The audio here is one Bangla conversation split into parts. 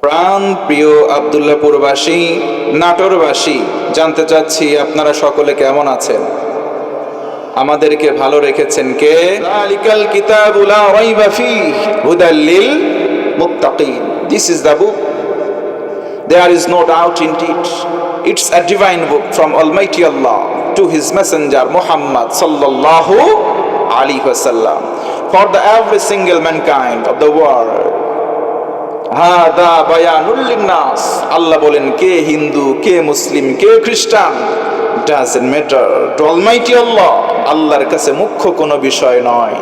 প্রাণ প্রিয় আব্দুল্লাহপুরবাসী, নাটোরবাসী, জানতে চাচ্ছি আপনারা সকলে কেমন আছেন? আমাদেরকে ভালো রেখেছেন কে? যালিকাল কিতাবু লা রাইবা ফীহি হুদাল লিল মুত্তাকিন। This is the book. There is no doubt in it. It's a divine book from Almighty Allah to His Messenger Muhammad sallallahu alaihi wasallam for the every single mankind of the world. হাদা বায়ানুল লিন্নাস। আল্লাহ বলেন, কে হিন্দু, কে মুসলিম, কে খ্রিস্টান, ডাজন্ট ম্যাটার টু অলমাইটি আল্লাহ। আল্লাহর কাছে মুখ্য কোনো বিষয় নয়।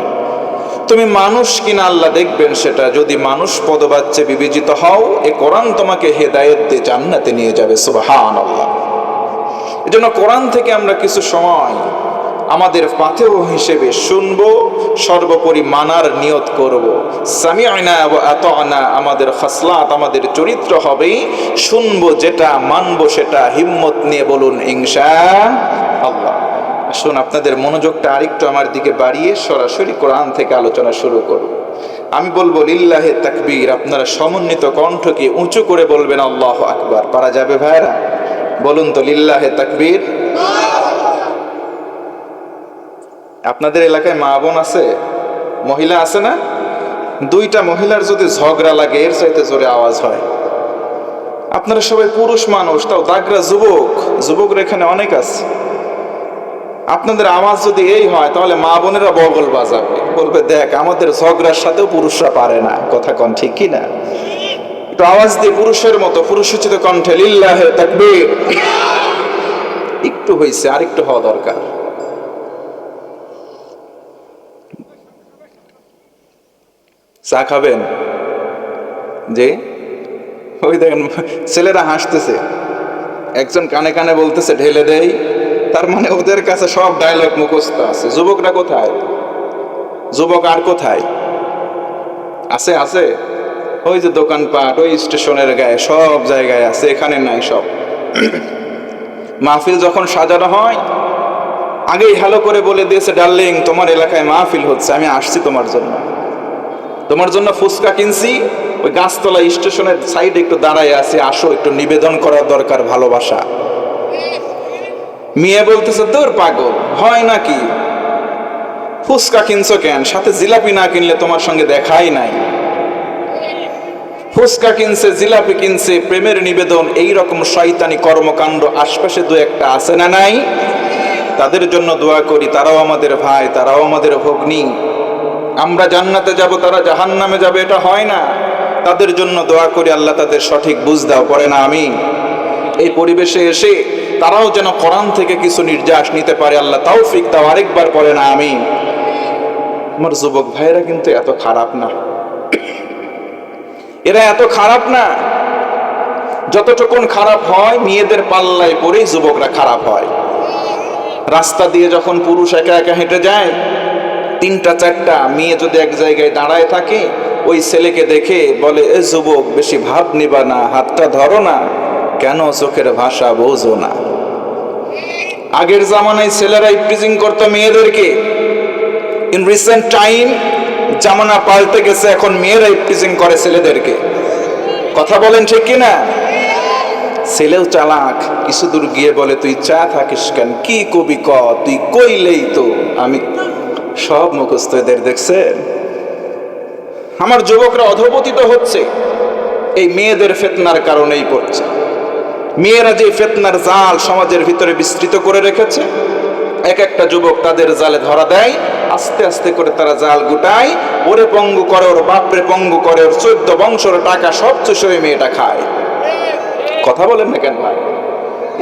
তুমি মানুষ কিনা আল্লাহ দেখবেন সেটা। যদি মানুষ পদবাচ্যে বিবেচিত হও, এ কোরআন তোমাকে হেদায়েত দিয়ে জান্নাতে নিয়ে যাবে। সুবহানাল্লাহ। এজন্য কোরআন থেকে আমরা কিছু সময় আমাদের পাথেয় হিসেবে শুনবো, সর্বোপরি মানার নিয়ত করব। সামি'না ওয়া আতা'না আমাদের খাসলাত, আমাদের চরিত্র হবে শুনবো যেটা, মানবো সেটা। হিম্মত নিয়ে বলুন ইনশাআল্লাহ। আসুন আপনাদের মনোযোগটা আরেকটু আমার দিকে বাড়িয়ে সরাসরি কোরআন থেকে আলোচনা শুরু করব। আমি বলবো লিল্লাহে তাকবীর, আপনারা সমন্বিত কণ্ঠকে উঁচু করে বলবেন আল্লাহু আকবার। পারা যাবে ভাইরা? বলুন তো লিল্লাহে তাকবীর। আপনাদের এলাকায় মা বোন আছে, মহিলা আছে না? দুইটা মহিলার যদি ঝগড়া লাগে এর চাইতে জোরে আওয়াজ হয়। আপনারা সবাই পুরুষ মানুষ, তাও দাগরা যুবকরা এখানে অনেক আছে। আপনাদের আওয়াজ যদি এই হয় তাহলে মা বোনেরা বগল বাজাবে, বলবে দেখ আমাদের ঝগড়ার সাথেও পুরুষরা পারে না। কথা কন ঠিক কি না? একটু আওয়াজ দিয়ে পুরুষের মতো পুরুষোচিত কণ্ঠে লিল্লাহে তাকবীর। একটু হইছে, আরেকটু হওয়া দরকার। চা খাবেন? যে ওই দেখেন ছেলেরা হাসতেছে, একজন কানে কানে বলতেছে ঢেলে দেই। তার মানে ওদের কাছে সব ডায়লগ মুখস্থ আছে। যুবকরা কোথায়? যুবক আর কোথায় আছে? আছে ওই যে দোকানপাট, ওই স্টেশনের গায়ে, সব জায়গায় আছে, এখানে নাই সব। মাহফিল যখন সাজানো হয় আগেই হ্যালো করে বলে দিয়েছে, ডার্লিং তোমার এলাকায় মাহফিল হচ্ছে, আমি আসছি তোমার জন্য ফুচকা কিনছি, ওই গাছতলা স্টেশনের সাইডে একটু দাঁড়ায় আছে, আসো, একটু নিবেদন করার দরকার ভালোবাসা। মেয়ে বলতেছে তোর পাগল হয় নাকি, ফুচকা কিনছো কেন? সাথে জিলাপি না কিনলে তোমার সঙ্গে দেখাই নাই। ফুচকা কিনছে, জিলাপি কিনছে, প্রেমের নিবেদন, এই রকম শয়তানি কর্মকাণ্ড আশপাশে দু একটা আছে না নাই? তাদের জন্য দোয়া করি, তারাও আমাদের ভাই, তারাও আমাদের ভগ্নী। আমরা জান্নাতে যাব, তারা জাহান্নামে যাবে, এটা হয় না। তাদের জন্য দোয়া করি, আল্লাহ তাদের সঠিক বুঝ দাও, পড়ে না আমিন। এই পরিবেশে এসে তারাও যেন কোরআন থেকে কিছু নির্যাস নিতে পারে, আল্লাহ তৌফিক দাও, আরেকবার পড়ে না আমিন। আমার যুবক ভাইরা কিন্তু এত খারাপ না, এরা এত খারাপ না। যতটুকুন খারাপ হয় মেয়েদের পাল্লায় পড়েই যুবকরা খারাপ হয়। রাস্তা দিয়ে যখন পুরুষ একা একা হেঁটে যায়, তিনটা চারটা মেয়ে যদি এক জায়গায় দাঁড়ায় থাকে, ওই ছেলেকে দেখে বলে, এ যুবক বেশি ভাব নিবা না, হাতটা ধরো না, কেন চোখের ভাষা বোঝো না। আগের জামানায় ছেলেরাই প্রিজিং করতো মেয়েদেরকে। ইন রিসেন্ট টাইম জামানা পাল্টে গেছে, এখন মেয়েরাই প্রিজিং করে ছেলেদেরকে। কথা বলেন ঠিক কিনা? ছেলেও চালাক, কিছু দূর গিয়ে বলে, তুই চা থাকিস কেন, কি কবি ক, তুই কইলেই তো। আমি সব মুখস্থ এদের দেখছেন। আমার যুবকরা অধপতিত হচ্ছে এই মেয়েদের ফিতনার কারণেই পড়ছে। মেয়েরা যে ফিতনার জাল সমাজের ভিতরে বিস্তৃত করে রেখেছে, এক একটা যুবক তাদের জালে ধরা দেয়। আস্তে আস্তে করে তারা জাল গুটায়, ওরে পঙ্গু করে, ওর বাপরে পঙ্গু করে, ওর 14 বংশের টাকা সব চুষে ওই মেয়েটা খায়। কথা বলেন না কেন ভাই?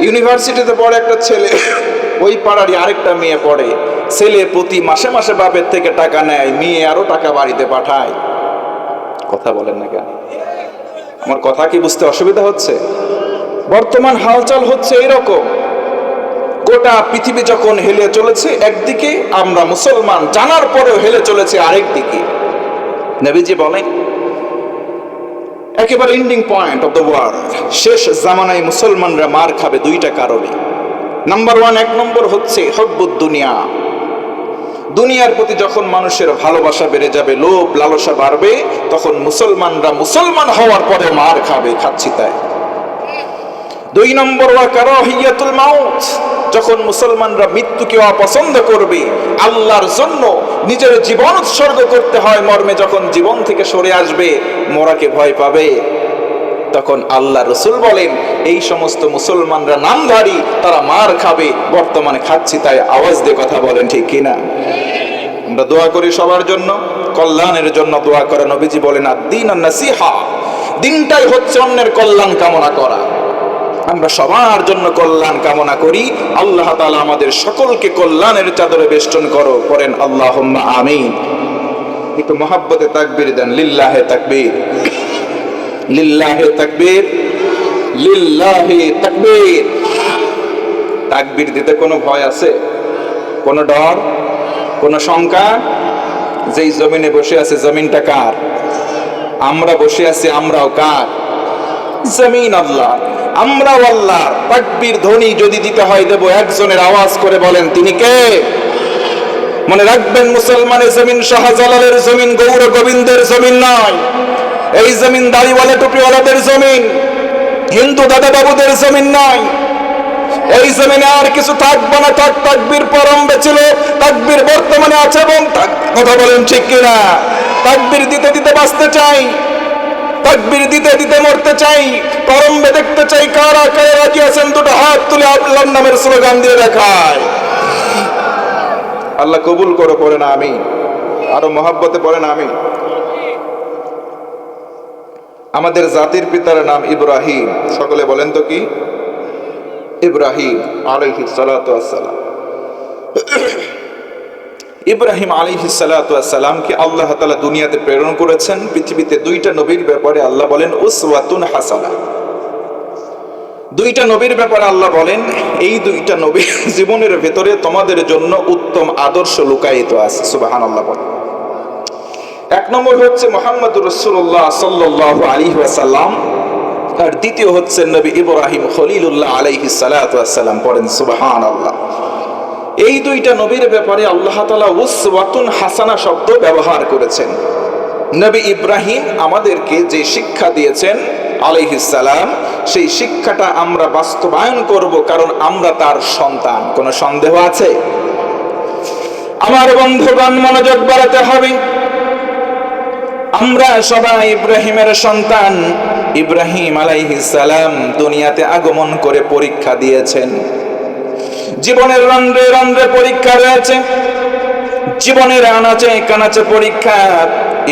ইউনিভার্সিটিতে পড়ে একটা ছেলে, ওই পাড়ারই আরেকটা মেয়ে পড়ে। ছেলে প্রতি মাসে মাসে বাপের থেকে টাকা নেয়, মেয়ে আরো টাকা বাড়িতে পাঠায়। কথা বলেন না কেন? আমার কথা কি বুঝতে অসুবিধা হচ্ছে? বর্তমান হালচাল হচ্ছে এরকম। গোটা পৃথিবী যখন হেলে চলেছে একদিকে, আমরা মুসলমান জানার পরেও হেলে চলেছে আরেক দিকে। নবীজি বলেন, একেবারে ending point of the world, শেষ জামানায় মুসলমানরা মার খাবে দুইটা কারণে। নাম্বার 1, 1 নম্বর হচ্ছে হব্বুদ দুনিয়া। দুনিয়ার প্রতি যখন মানুষের ভালোবাসা বেড়ে যাবে, লোভ লালসা বাড়বে, তখন মুসলমানরা মুসলমান হওয়ার পরে মার খাবে, খাচ্ছি তাই। 2 নম্বর ওয়া কারাহিয়াতুল মাউত, যখন মুসলমানরা মৃত্যুকে অপছন্দ করবে, আল্লাহর জন্য নিজের জীবন উৎসর্গ করতে হয় মর্মে যখন জীবন থেকে সরে আসবে, মরাকে ভয় পাবে, তখন আল্লাহ রসুল বলেন এই সমস্ত মুসলমানরা নামধারী, তারা মার খাবে। বর্তমানে খাচ্ছি তাই, আওয়াজ দিয়ে কথা বলেন ঠিক কিনা? আমরা দোয়া করি সবার জন্য, কল্যাণের জন্য দোয়া করে। নবীজি বলেন আদ-দীন আন-নাসিহা, দিনটাই হচ্ছে অন্যের কল্যাণ কামনা করা। আমরা সবার জন্য কল্যাণ কামনা করি। আল্লাহ তাআলা আমাদের সকলকে কল্যাণের চাদরে বেষ্টন করো, করেন আল্লাহুম্মা আমিন। একটু মহাব্বতে তাকবীর দেন, লিল্লাহে তাকবীর, লিল্লাহে তাকবীর, লিল্লাহে তাকবীর। তাকবীর দিতে কোনো ভয় আছে? কোনো ডর, কোনো শঙ্কা? যেই জমিনে বসে আছে, জমিনটা কার? আমরা বসে আছি, আমরাও কার? জমিন আল্লাহ, আমরাও আল্লাহ। তাকবীর ধ্বনি যদি দিতে হয় দেব, একজনের আওয়াজ করে বলেন তিনি কে? মনে রাখবেন, মুসলমানের জমিন শাহজালালের জমিন, গৌর গোবিন্দের জমিন নয়। এই জমিন দাড়িওয়ালা টুপিওয়ালাদের জমিন, হিন্দু দাদা বাবুদের জমিন নয়। এই জমিনে আর কিছু থাকবে না। তাকবীর প্রারম্ভে ছিল, তাকবীর বর্তমানে আছে, এবং কথা বলেন ঠিক কিনা? তাকবীর দিতে দিতে বাঁচতে চাই, তাকবীর দিতে দিতে মরতে চাই। প্রারম্ভে দেখতে চাই কারা কারা রাজি আছেন, দুটো হাত তুলে আল্লাহর নামের স্লোগান দিয়ে দেখায়। আল্লাহ কবুল করো, পড়ে না আমি, আরো মহাব্বতে পড়ে না আমি। আমাদের জাতির পিতার নাম ইব্রাহিম, সকলে বলেন তো কি? ইব্রাহিম আলাইহিস সালাতু ওয়াস সালাম। ইব্রাহিম আলাইহিস সালাতু ওয়াস সালামকে আল্লাহ তাআলা দুনিয়াতে প্রেরণ করেছেন। পৃথিবীতে 2টা নবীর ব্যাপারে আল্লাহ বলেন উসওয়াতুন হাসানা। 2টা নবীর ব্যাপারে আল্লাহ বলেন এই 2টা নবীর জীবনের ভেতরে তোমাদের জন্য উত্তম আদর্শ লুকায়িত আছে। সুবহানাল্লাহ বলেন। 1 নম্বর হচ্ছে মুহাম্মদুর রাসূলুল্লাহ সাল্লাল্লাহু আলাইহি ওয়াসাল্লাম, আর দ্বিতীয় হচ্ছে নবী ইব্রাহিম খলিলুল্লাহ আলাইহিস সালাতু ওয়াস সালাম। পড়েন সুবহানাল্লাহ। এই 2টা নবীর ব্যাপারে আল্লাহ তাআলা উসওয়াতুন হাসানা শব্দ ব্যবহার করেছেন। নবী ইব্রাহিম আমাদেরকে যে শিক্ষা দিয়েছেন আলাইহিস সালাম, সেই শিক্ষাটা আমরা বাস্তবায়ন করব, কারণ আমরা তার সন্তান। কোনো সন্দেহ আছে? আমার বন্ধুগণ, মনোযোগ বাড়াতে হবে। আমরা সবাই ইব্রাহিমের সন্তান। ইব্রাহিম আলাইহিস সালাম দুনিয়াতে আগমন করে পরীক্ষা দিয়েছেন। জীবনের রন্ধ্রে রন্ধ্রে পরীক্ষা রয়েছে, জীবনের আনাচে কানাচে পরীক্ষা।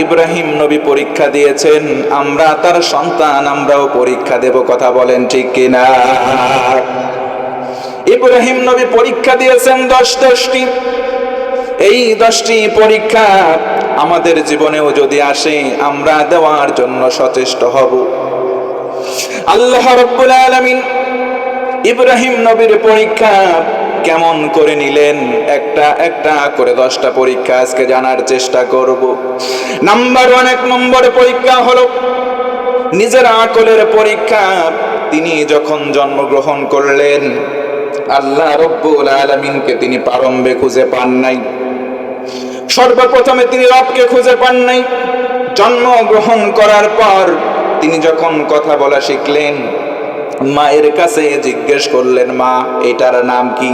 ইব্রাহিম নবী পরীক্ষা দিয়েছেন, আমরা তার সন্তান, আমরাও পরীক্ষা দেব। কথা বলেন ঠিক কিনা? ইব্রাহিম নবী পরীক্ষা দিয়েছেন 10টি। এই 10টি পরীক্ষা আমাদের জীবনেও যদি আসে, আমরা দেওয়ার জন্য সচেষ্ট হব। আল্লাহ রাব্বুল আলামিন ইব্রাহিম নবীর পরীক্ষা কেমন করে নিলেন, একটা একটা করে 10টা পরীক্ষা আজকে জানার চেষ্টা করব। নাম্বার 1, 1 নম্বর পরীক্ষা হলো নিজের আকলের পরীক্ষা। তিনি যখন জন্মগ্রহণ করলেন, আল্লাহ রাব্বুল আলামিনকে তিনি প্রারম্ভে খুঁজে পান নাই। সর্বপ্রথমে তিনি রবকে খুঁজে পান নাই। জন্মগ্রহণ করার পর তিনি যখন কথা বলা শিখলেন, মায়ের কাছে জিজ্ঞেস করলেন, মা এটার নাম কি?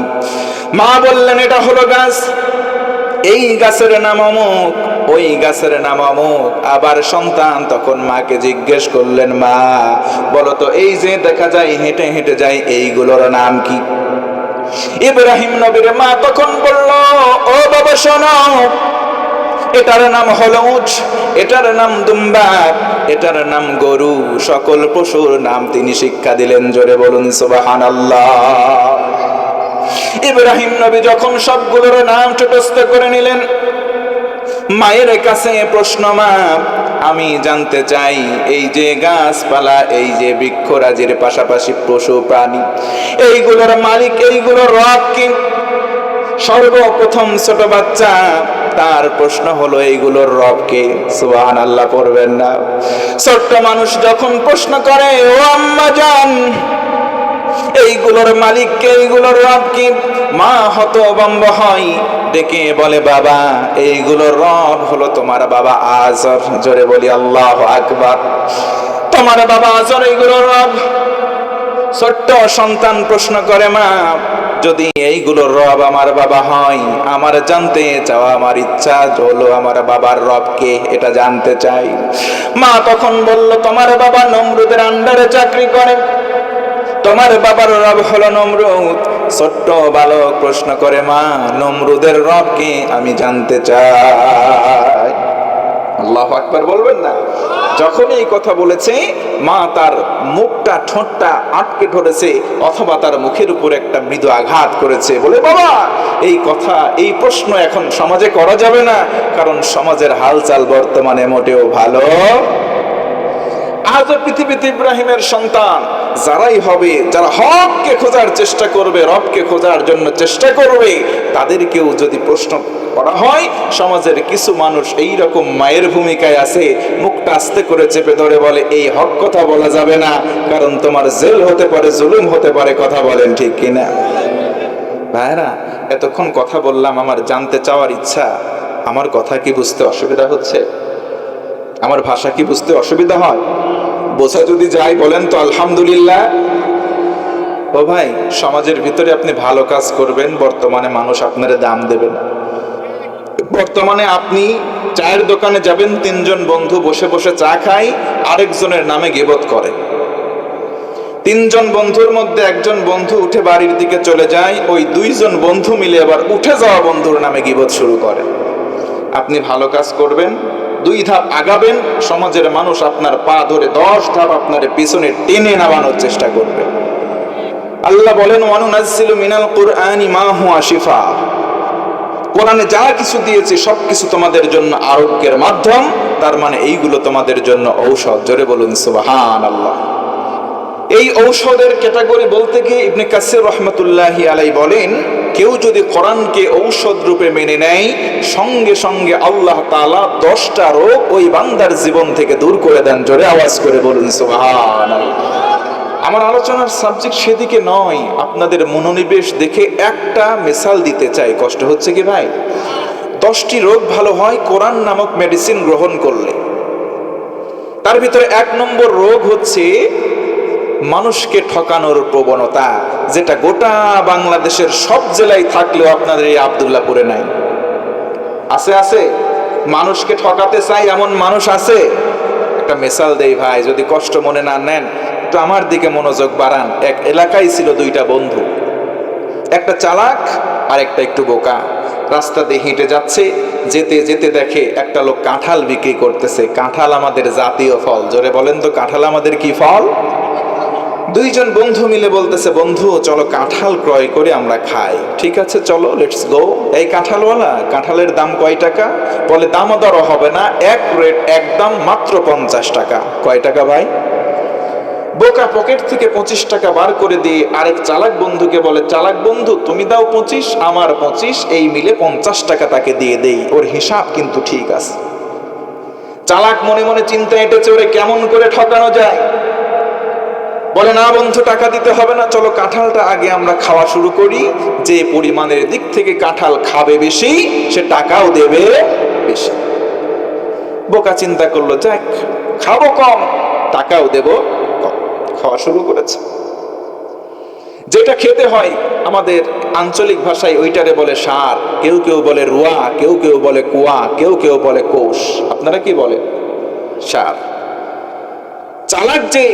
মা বললেন এটা হলো গাছ, এই গাছের নাম অমুক, ওই গাছের নাম অমুক। আবার সন্তান তখন মাকে জিজ্ঞেস করলেন, মা বলো তো এই যে দেখা যায় হেঁটে হেঁটে যায়, এইগুলোর নাম কি? ইব্রাহিম নবীর মা তখন বলল, ও বাবা শোনো, এটার নাম হলো উট, এটার নাম দুম্বা, এটার নাম গরু। সকল পশুর নাম তিনি শিক্ষা দিলেন। জোরে বলুন সুবহানাল্লাহ। ইব্রাহিম নবী যখন সবগুলোর নাম ঠোঁটস্থ করে নিলেন, মায়ের কাছে প্রশ্ন, মা আমি জানতে চাই এই যে গাছপালা, এই যে বৃক্ষরাজির পাশাপাশি পশু প্রাণী, এইগুলোর মালিক, এইগুলোর রব কি? সর্বপ্রথম ছোট বাচ্চা, তার প্রশ্ন হলো এইগুলোর রব কে? সুবহানাল্লাহ পড়বেন না? ছোট্ট মানুষ যখন প্রশ্ন করে, ও আম্মা জান এইগুলোর মালিককে, এইগুলোর রবকে। মা হতভম্ব হয়, ডেকে বলে বাবা, এইগুলোর রব হলো তোমার বাবা আজর। জোরে বলি আল্লাহু আকবার। তোমার বাবা আজর এইগুলোর রব। ছোট্ট সন্তান প্রশ্ন করে, মা যদি এইগুলোর রব আমার বাবা হয়, আমার জানতে চাওয়া, আমার ইচ্ছা হলো আমার বাবার রবকে, এটা জানতে চাই। মা তখন বলল, তোমার বাবা নমরুদের আন্ডারে চাকরি করে, তোমার বাবার রব হলো নমরুদ। ছোট্ট বালক প্রশ্ন করে, মা নমরুদের রবকে আমি জানতে চাই। আল্লাহু আকবার বলবেন না? যখন এই কথা বলেছে, মা তার মুখটা, ঠোঁটটা আটকে ধরেছে, অথবা তার মুখের উপর একটা মৃদু আঘাত করেছে, বলে বাবা এই কথা, এই প্রশ্ন এখন সমাজে করা যাবে না, কারণ সমাজের হালচাল বর্তমানে মোটেও ভালো। আজও পৃথিবীতে ইব্রাহিমের সন্তান যারাই হবে, যারা হককে খোঁজার চেষ্টা করবে, রবকে খোঁজার জন্য চেষ্টা করবে, তাদেরকেও যদি প্রশ্ন করা হয়, সমাজের কিছু মানুষ এই রকম মায়ের ভূমিকায় আছে, মুখটা আস্তে করে চেপে ধরে বলে এই হক কথা বলা যাবে না, কারণ তোমার জেল হতে পারে, জুলুম হতে পারে। কথা বলেন ঠিক কিনা? ভাইরা, এতক্ষণ কথা বললাম, আমার জানতে চাওয়ার ইচ্ছা, আমার কথা কি বুঝতে অসুবিধা হচ্ছে? আমার ভাষা কি বুঝতে অসুবিধা হয়? বোঝা যদি যায় বলেন তো আলহামদুলিল্লাহ। ও ভাই, সমাজের ভিতরে আপনি ভালো কাজ করবেন, বর্তমানে মানুষ আপনার দাম দেবে না। বর্তমানে আপনি চায়ের দোকানে যাবেন, তিনজন বন্ধু বসে বসে চা খায়, আরেকজনের নামে গীবত করে। তিনজন বন্ধুর মধ্যে একজন বন্ধু উঠে বাড়ির দিকে চলে যায়, ওই দুইজন বন্ধু মিলে আবার উঠে যাওয়া বন্ধুর নামে গীবত শুরু করে। আপনি ভালো কাজ করবেন, 2 ধাপ আগাবেন, সমাজের মানুষ আপনার পা ধরে 10 ধাপ আপনার পিছনে টেনে নামানোর চেষ্টা করবে। আল্লাহ বলেন, ওয়ানুনাজ্জিলু মিনাল কুরআনি মা হুয়া শিফা। কোরআনে যা কিছু দিয়েছি সবকিছু তোমাদের জন্য আরোগ্যের মাধ্যম, তার মানে এইগুলো তোমাদের জন্য ঔষধ। জোরে বলুন সুবহানাল্লাহ। এই ঔষধের ক্যাটাগরি বলতে গিয়ে ইবনে কাসির রহমতুল্লাহি আলাইহি বলেন, কেউ যদি কোরআনকে ঔষধ রূপে মেনে নেয়, সঙ্গে সঙ্গে আল্লাহ তাআলা 10টা রোগ ওই বান্দার জীবন থেকে দূর করে দেন। জোরে আওয়াজ করে বলুন সুবহানাল্লাহ। আমার আলোচনার সাবজেক্ট সেদিকে নয়, আপনাদের মনোনিবেশ দেখে একটা মিসাল দিতে চাই। কষ্ট হচ্ছে কি ভাই? 10টি রোগ ভালো হয় কোরআন নামক মেডিসিন গ্রহণ করলে। তার ভিতরে 1 নম্বর রোগ হচ্ছে মানুষকে ঠকানোর প্রবণতা, যেটা গোটা বাংলাদেশের সব জেলায় থাকলেও আপনাদের এই আব্দুল্লাহপুরে নাই। আছে? আছে? মানুষকে ঠকাতে চাই এমন মানুষ আছে? একটা মিসাল দেই ভাই, যদি কষ্ট মনে না নেন একটু আমার দিকে মনোযোগ বাড়ান। এক এলাকায় ছিল 2টা বন্ধু, একটা চালাক আর একটা একটু বোকা। রাস্তা দিয়ে হেঁটে যাচ্ছে, যেতে যেতে দেখে একটা লোক কাঁঠাল বিক্রি করতেছে। কাঁঠাল আমাদের জাতীয় ফল। জোরে বলেন তো, কাঁঠাল আমাদের কি ফল? 2জন বন্ধু মিলে বলতেছে, বন্ধু চলো কাঁঠাল ক্রয় করে আমরা খাই। ঠিক আছে চলো, লেটস গো। এই কাঁঠালওয়ালা, কাঁঠালের দাম কয় টাকা? বলে দাম দরও হবে না, এক রেট, একদম মাত্র 50 টাকা। কয় টাকা ভাই? বোকা পকেট থেকে 25 টাকা বার করে দিয়ে আরেক চালাক বন্ধুকে বলে, চালাক বন্ধু তুমি দাও 25, আমার 25, এই মিলে 50 টাকা তাকে দিয়ে দেই, ওর হিসাব কিন্তু ঠিক আছে। চালাক মনে মনে চিন্তা এঁটেছে, ওরে কেমন করে ঠকানো যায়। বলে না বন্ধু, টাকা দিতে হবে না, চলো কাঁঠালটা আগে আমরা খাওয়া শুরু করি। যে পরিমাণের দিক থেকে কাঁঠাল খাবে বেশি, সে টাকাও দেবে বেশি। বোকা চিন্তা করলো, যাক খাবো কম, টাকাও দেব কম। খাওয়া শুরু করেছে। যেটা খেতে হয় আমাদের আঞ্চলিক ভাষায় ওইটারে বলে সার, কেউ কেউ বলে রুয়া, কেউ কেউ বলে কুয়া, কেউ কেউ বলে কোষ। আপনারা কি বলেন? সার। চালাক যে,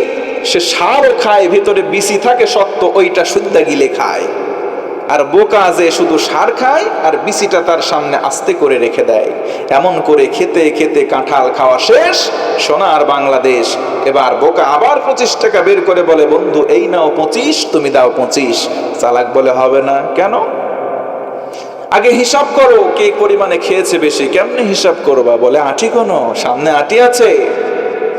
সে সারও খায়, ভিতরে বিচি থাকে শক্ত, ওইটা সুদ্ধা গিলে খায়। আর বোকা যে শুধু সার খায় আর বিচিটা তার সামনে আস্তে করে রেখে দেয়। এমন করে খেতে খেতে কাঁঠাল খাওয়া শেষ। সোনার বাংলাদেশ। এবার বোকা আবার 25 টাকা বের করে বলে, বন্ধু এই নাও 25, তুমি দাও 25। চালাক বলে হবে না। কেন? আগে হিসাব করো কে পরিমাণে খেয়েছে বেশি। কেমনে হিসাব করবা? বলে আটি গনো, সামনে আটি আছে।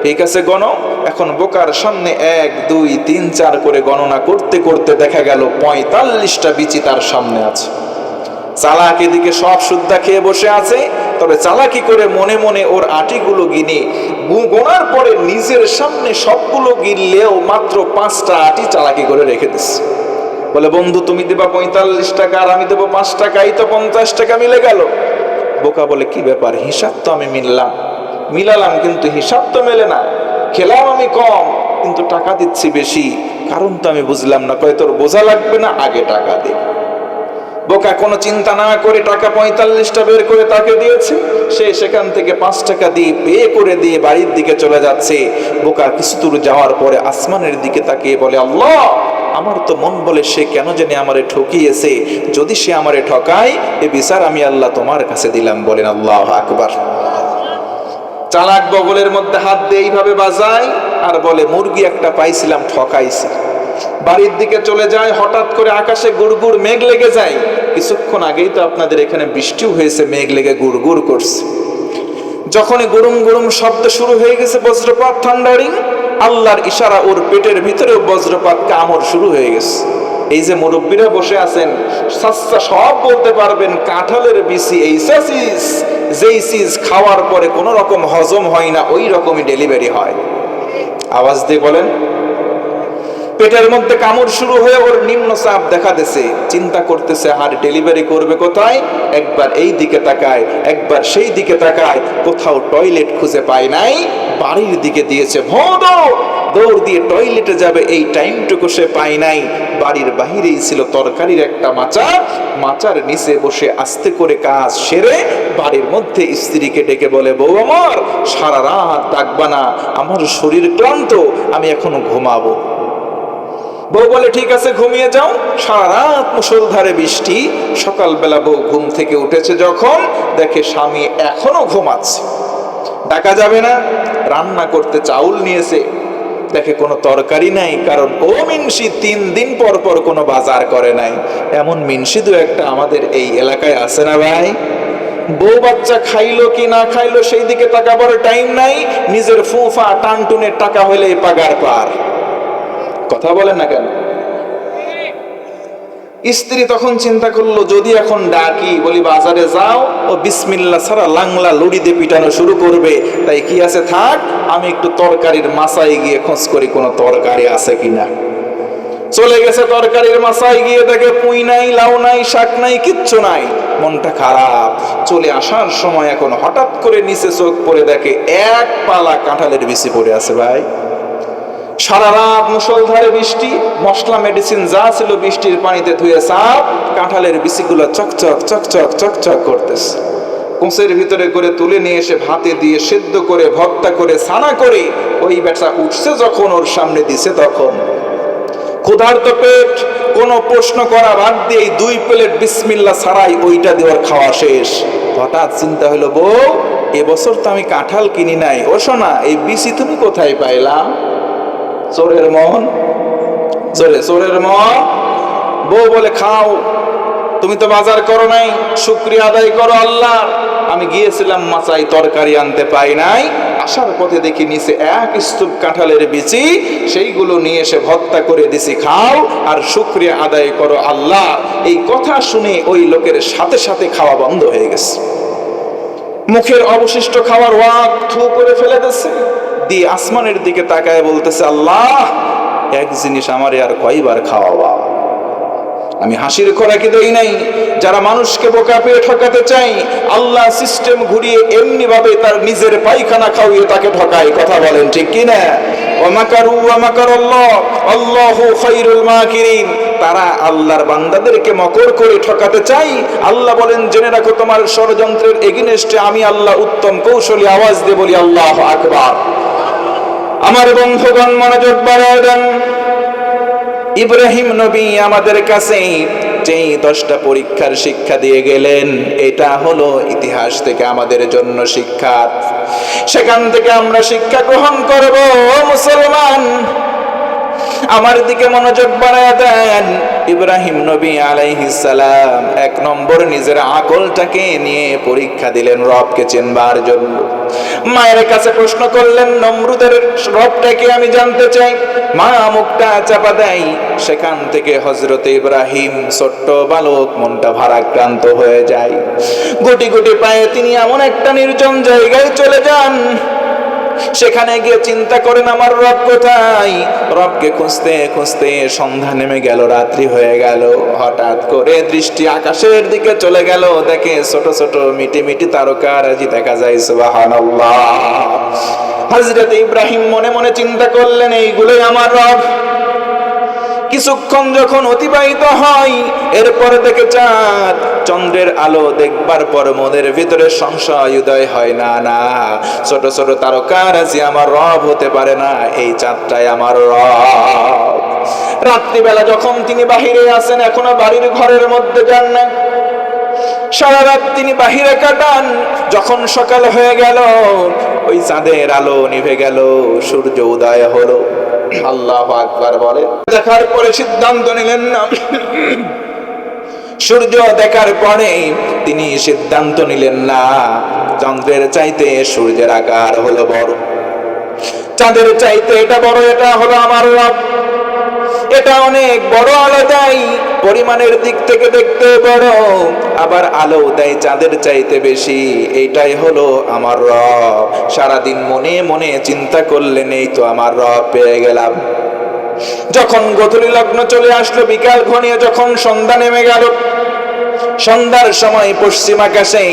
ঠিক আছে গণো। এখন বোকার সামনে 1, 2, 3, 4 করে গণনা করতে করতে দেখা গেল 45টা বিচি তার সামনে আছে। চালাক এদিকে সব সুদ্ধা খেয়ে বসে আছে, তবে চালাকি করে মনে মনে ওর আটিগুলো গিনে গোনার পরে নিজের সামনে সবগুলো গিনলেও মাত্র 5টা আটি চালাকি করে রেখে দিচ্ছে। বলে, বন্ধু তুমি দেবা 45 টাকা আর আমি দেবো 5 টাকা, এই তো 50 টাকা মিলে গেল। বোকা বলে, কি ব্যাপার, হিসাব তো আমি মিলালাম কিন্তু হিসাব তো মেলে না। খেলাম আমি কম কিন্তু টাকা দিচ্ছি বেশি, কারণ তো আমি বুঝলাম না। কয়, তোর বোঝা লাগবে না, আগে টাকা দে। বোকা কোনো চিন্তা না করে টাকা 45টা বের করে তাকে দিয়েছে। সে সেখান থেকে 5 টাকা দিয়ে পে করে দিয়ে বাড়ির দিকে চলে যাচ্ছে। বোকা কিছু দূর যাওয়ার পরে আসমানের দিকে তাকিয়ে বলে, আল্লাহ, আমার তো মন বলে সে কেন জানি আমারে ঠকিয়েছে, যদি সে আমারে ঠকায় এ বিচার আমি আল্লাহ তোমার কাছে দিলাম। বলেন আল্লাহু আকবার। চালাক বগলের মধ্যে হাত দিয়ে এইভাবে বাজায় আর বলে, মুরগি একটা পাইছিলাম, ঠকাইছি। বাড়ির দিকে চলে যায়। হঠাৎ করে আকাশে গুড়গুড় মেঘ লেগে যায়। কিছুক্ষণ আগেই তো আপনাদের এখানে বৃষ্টিও হয়েছে, মেঘ লেগে গুড়গুড় করছে। যখনই গুড়ুম গুড়ুম শব্দ শুরু হয়ে গেছে, বজ্রপাত, থান্ডারিং, আল্লাহর ইশারা ওর পেটের ভিতরেও বজ্রপাত, কামড় শুরু হয়ে গেছে। এই যে মুরব্বীরা বসে আছেন, সাচ্চা সব বলতে পারবেন, কাঁঠালের বিচি এই সাসিস, যেই চিজ খাওয়ার পরে কোনো রকম হজম হয় না, ওই রকমই ডেলিভারি হয়। আওয়াজ দিয়ে বলেন। পেটের মধ্যে কামড় শুরু হয়ে ওর নিম্ন চাপ দেখা দিছে। চিন্তা করতেছে, আর ডেলিভারি করবে কোথায়? একবার এই দিকে তাকায়, একবার সেই দিকে তাকায়, কোথাও টয়লেট খুঁজে পায় নাই। বাড়ির দিকে দিয়েছে দৌড় দিয়ে টয়লেটে যাবে, এই টাইমটুকু সে পায় নাই। বাড়ির বাহিরেই ছিল তরকারির একটা মাচা, মাচার নিচে বসে আস্তে করে কাজ সেরে বাড়ির মধ্যে স্ত্রীকে ডেকে বলে, বউ আমার, সারা রাত ডাকবা না, আমার শরীর ক্লান্ত, আমি এখন ঘুমাবো। বউ বলে, ঠিক আছে ঘুমিয়ে যাও। সারা রাত মুষলধারে বৃষ্টি। সকালবেলা বউ ঘুম থেকে উঠেছে, যখন দেখে স্বামী এখনো ঘুমাচ্ছে। ডাকা যাবে না। রান্না করতে চাউল নিয়েছে, দেখে কোনো তরকারি নাই, কারণ ও মিনসি 3 দিন পর পর কোনো বাজার করে নাই। এমন মিনসি দু একটা আমাদের এই এলাকায় আছে না ভাই? বউ বাচ্চা খাইলো কি না খাইলো সেই দিকে তাকাবার টাইম নাই। নিজের ফুফা টানটুনের টাকা হইলে পাগার পার। কথা বলেন না কেন? স্ত্রী তখন চিন্তা করলো, যদি এখন ডাকি বলি বাজারে যাও, ও বিসমিল্লাহ ছাড়া লাংলা লুড়ি দিয়ে পিটানো শুরু করবে। তাই কি আছে, থাক, আমি একটু তরকারির মাসায় গিয়ে খোঁজ করি কোনো তরকারি আছে কিনা। চলে গেছে তরকারির মাসায় গিয়ে দেখে পুঁই নাই, লাউ নাই, শাক নাই, কিচ্ছু নাই। মনটা খারাপ। চলে আসার সময় এখন হঠাৎ করে নিচে চোখ পড়ে দেখে এক পালা কাঁঠালের বিচি পড়ে আছে। ভাই, সারা রাত মুষলধারে বৃষ্টি, মশলা মেডিসিন যা ছিল বৃষ্টির পানিতে ধুয়ে সাপ, কাঁঠালের বিচিগুলো চকচক চকচক চকচক করতেছে। কোঁচের ভিতরে করে তুলে নিয়ে এসে ভাতে দিয়ে সেদ্ধ করে ভর্তা করে ছানা করে ওই বেটা উঠছে যখন ওর সামনে দিছে, তখন ক্ষুধার্ত পেট, কোনো প্রশ্ন করা বাদ দিয়ে 2 প্লেট বিসমিল্লাহ ছাড়াই ওইটা দেওয়ার খাওয়া শেষ। হঠাৎ চিন্তা হলো, বউ, এবছর তো আমি কাঁঠাল কিনি নাই। ও সোনা, এই বিচি তুমি কোথায় পাইলাম? চোরের মন, চোরের মন। বউ বলে, খাও, তুমি তো বাজার করো নাই, শুকরিয়া আদায় করো আল্লাহ। আমি গিয়েছিলাম মাচাই, তরকারি আনতে পাই নাই, আসার পথে দেখি নিচে এক স্তূপ কাঁঠালের বিচি, সেইগুলো নিয়ে এসে ভর্তা করে দিছি, খাও আর শুকরিয়া আদায় করো আল্লাহ। এই কথা শুনে ওই লোকের সাথে সাথে খাওয়া বন্ধ হয়ে গেছে। মুখের অবশিষ্ট খাবার ওয়াক থু করে ফেলে দিচ্ছে, দিয়ে আসমানের দিকে তাকায় বলতেছে, আল্লাহ, এক জিনিস আমারে আর কয়বার খাওয়াবা? আমি হাসির খোরাকি দেই নাই। যারা মানুষকে বোকা পেয়ে ঠকাতে চাই, আল্লাহ সিস্টেম ঘুরিয়ে এমনি ভাবে তার নিজের পায়খানা খাওয়িয়ে তাকে ঠকায়। কথা বলেন ঠিক কিনা? ওয়া মাকারু ওয়া মাকারাল্লাহ আল্লাহু খায়রুল মাকিরিন। তারা আল্লাহর বান্দাদেরকে মকর করে ঠকাতে চাই। আল্লাহ বলেন, জেনে রাখো তোমার ষড়যন্ত্রের এগেইনস্টে আমি আল্লাহ উত্তম কৌশলী। আওয়াজ দিয়ে বলি আল্লাহু আকবার। আমার বন্ধুগণ, মনোযোগ বাড়ায় দেন। ইব্রাহিম নবী আমাদের কাছে যেই 10টা পরীক্ষার শিক্ষা দিয়ে গেলেন, এটা হলো ইতিহাস থেকে আমাদের জন্য শিক্ষা। সেখান থেকে আমরা শিক্ষা গ্রহণ করব। মুসলমান, আমার দিকে মনোযোগ বাড়ায়া দেন। ইব্রাহিম নবী আলাইহিস সালাম এক নম্বর নিজের আকলটাকে নিয়ে পরীক্ষা দিলেন রবকে চিনবার জন্য। মায়ের কাছে প্রশ্ন করলেন, নমরুদের রবটাকে আমি জানতে চাই। মা মুখটা চাপা দেয়। সেখান থেকে হযরতে ইব্রাহিম ছোট্ট বালক মনটা ভারাক্রান্ত হয়ে যায়। গুটি গুটি পায়ে তিনি এমন একটা নির্জন জায়গায় চলে যান। সেখানে গিয়ে চিন্তা করেন, আমার রব কোথায়? রবকে খুঁজতে খুঁজতে সন্ধ্যা নেমে গেল, রাত্রি হয়ে গেল। হঠাৎ করে দৃষ্টি আকাশের দিকে চলে গেল, দেখে ছোট ছোট মিটি মিটি তারকারাজি দেখা যায়। সুবহানাল্লাহ। হযরত ইব্রাহিম মনে মনে চিন্তা করলেন, এইগুলোই আমার রব। কিছুক্ষণ যখন অতিবাহিত হয়, এরপরে দেখে চাঁদ, চন্দ্রের আলো দেখবার পর মনের ভিতরে সংশয় উদয় হয়, না না, ছোট ছোট তারকারাজি আমার রব হতে পারে না, এই চাঁদটাই আমার রব। রাত্রিবেলা যখন তিনি বাহিরে আছেন, এখনো বাড়ির ঘরের মধ্যে যান না, সারা রাত তিনি বাহিরে কাটান। যখন সকাল হয়ে গেল, ওই চাঁদের আলো নিভে গেল, সূর্য উদয় হলো। আল্লাহু আকবার বলে। দেখার পরে সিদ্ধান্ত নিলেন না। সূর্য দেখার পরে তিনি সিদ্ধান্ত নিলেন না, চন্দ্রের চাইতে সূর্যের আকার হলো বড়, চাঁদের চাইতে এটা বড়, এটা হলো আমার রব। এটা অনেক বড় আলো দেয়, পরিমাণের দিক থেকে দেখতে বড়, আবার আলো দেয় চাঁদের চাইতে বেশি, এইটাই হলো আমার রব। সারাদিন মনে মনে চিন্তা করলেন, এই তো আমার রব পেয়ে গেলাম। যখন গোধূলি লগ্ন চলে আসলো, বিকাল ঘনিয়ে যখন সন্ধ্যা নেমে গেল, সন্ধ্যার সময় পশ্চিম আকাশে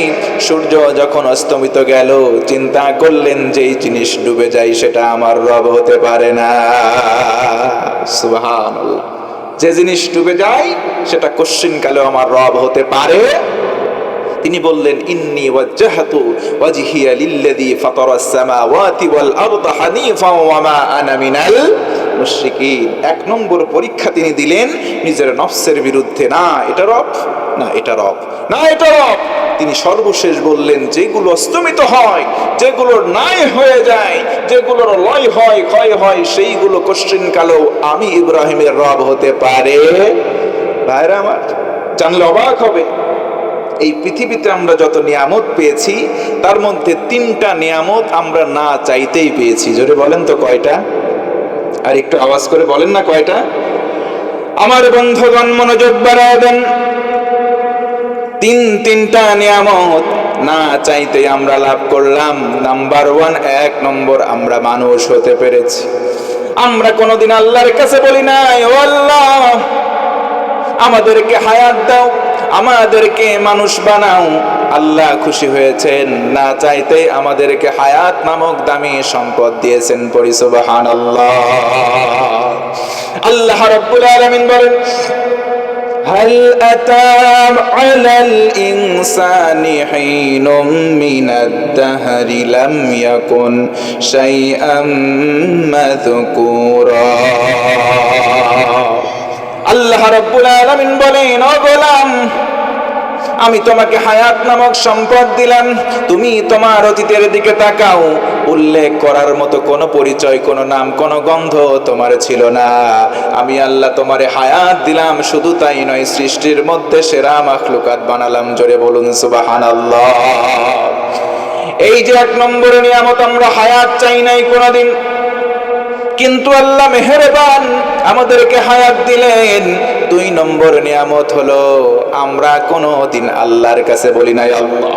সূর্য যখন অস্তমিত গেল, চিন্তা করলেন, যেই জিনিস ডুবে যায় সেটা আমার রব হতে পারে না। সুবহানাল্লাহ। যে জিনিস ডুবে যায় সেটা কশ্চিনকালে আমার রব হতে পারে। তিনি বললেন, ইন্নী ওয়াজ্জাহতু ওয়াজহিয়া লিল্লাযী ফাতারাস সামাওয়াতি ওয়াল আরদা হানিফাও ওয়া মা আনা মিনাল মুশরিকিন। এক নম্বর পরীক্ষা তিনি দিলেন নিজের নফসের বিরুদ্ধে, না এটা রব, না এটা রব, না এটা রব। তিনি সর্বশেষ বললেন, যেগুলো অস্তমিত হয়, যেগুলোর নাই হয়ে যায়, যেগুলোর লয় হয়, ক্ষয় হয়, সেইগুলো কশ্চিনকালেও আমি ইব্রাহিমের রব হতে পারে। ভাইরা আমার, জানলে অবাক হবে, এই পৃথিবীতে আমরা যত নিয়ামত পেয়েছি, তার মধ্যে 3টা নিয়ামত আমরা না চাইতেই পেয়েছি। জোরে বলেন তো কয়টা? আর একটু আওয়াজ করে বলেন না কয়টা? আমার বন্ধুগণ মনোযোগ বাড়ায় দেন। তিনটা নিয়ামত না চাইতে আমরা লাভ করলাম। নাম্বার 1, 1 নম্বর, আমরা মানুষ হতে পেরেছি। আমরা কোনোদিন আল্লাহর কাছে বলি নাই, ও আল্লাহ আমাদেরকে হায়াত দাও, আমাদেরকে মানুষ বানাও। আল্লাহ খুশি হয়েছেন, না চাইতে আমাদেরকে হায়াত নামক দামি সম্পদ দিয়েছেন। পড়ি সুবহানাল্লাহ। আল্লাহ রাব্বুল আলামিন বলেন, হাল আতা আলাল ইনসানি হিনুম মিনাদ দাহরি লাম ইয়াকুন শাইআম মাযকুরা। আল্লাহ রাব্বুল আলামিন বলেন, ও গোলাম, আমি তোমাকে হায়াত নামক সম্পদ দিলাম, তুমি তোমার অতীতের দিকে তাকাও, উল্লেখ করার মতো কোনো পরিচয়, কোনো নাম, কোনো গন্ধ তোমার ছিল না। আমি আল্লাহ তোমারে হায়াত দিলাম, শুধু তাই নয়, সৃষ্টির মধ্যে সেরা মাখলুকাত বানালাম। জোরে বলুন সুবহানাল্লাহ। এই যে 1 নম্বর নিয়ামত, আমরা হায়াত চাই নাই কোনোদিন, কিন্তু আল্লাহ মেহেরবান আমাদেরকে হায়াত দিলেন। 2 নম্বর নিয়ামত হলো, আমরা কোনোদিন আল্লাহর কাছে বলি নাই আল্লাহ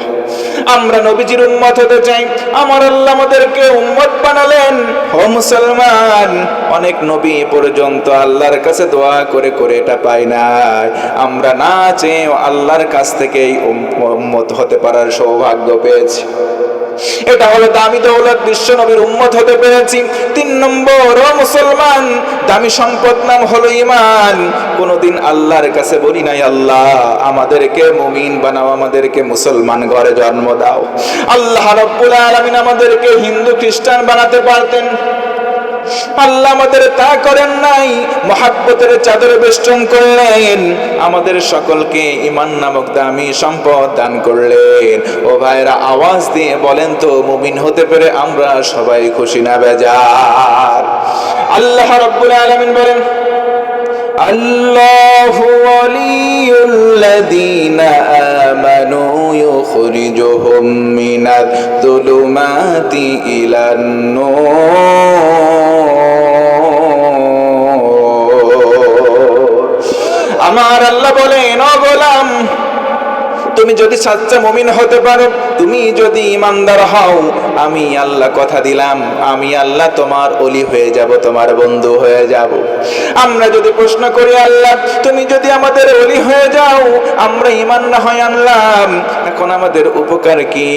আমরা নবীজির উম্মত হতে চাই। আমার আল্লাহ আমাদেরকে উম্মত বানালেন। ও মুসলমান, অনেক নবী পর্যন্ত আল্লাহর কাছে দোয়া করে করে এটা পাই নাই। আমরা না চেয়ে আল্লাহর কাছ থেকেই উম্মত হতে পারার সৌভাগ্য পেয়েছি। এটা হলো দামি দৌলত, বিশ্ব নবীর উম্মত হতে পেরেছি। 3 নম্বর, ও মুসলমান, দামি সম্পদ নাম হলো ঈমান। কোনদিন আল্লাহর কাছে বলি নাই, আল্লাহ আমাদেরকে মুমিন বানাও, আমাদেরকে মুসলমান ঘরে জন্ম দাও। আল্লাহ রাব্বুল আলামিন আমাদেরকে হিন্দু খ্রিস্টান বানাতে পারতেন, আল্লাহ আমাদের তা করেন নাই। মহাব্বতের চাদরে বেষ্টন করলেন, আমাদের সকলকে ঈমান নামক দামি সম্পদ দান করলেন। ও ভাইরা, আওয়াজ দিয়ে বলেন তো, মুমিন হতে পেরে আমরা সবাই খুশি না বেজার? আল্লাহ রাব্বুল আলামিন বলেন, আল্লাহু ওয়ালিয়ুল্লাযীনা আমানু ইউখরিজুহুম মিনাজ যুলুমাতি ইলান নূর। আমার আল্লাহ বলেন, ও গোলাম, তুমি যদি সচ্চা মুমিন হতে পারো, তুমি যদি ইমানদার হও, আমি আল্লাহ কথা দিলাম, আমি আল্লাহ তোমার ওলি হয়ে যাব, তোমার বন্ধু হয়ে যাব। আমরা যদি প্রশ্ন করি, আল্লাহ তুমি যদি আমাদের ওলি হয়ে যাও, আমরা ইমান না হয় আনলাম, এখন আমাদের উপকার কি?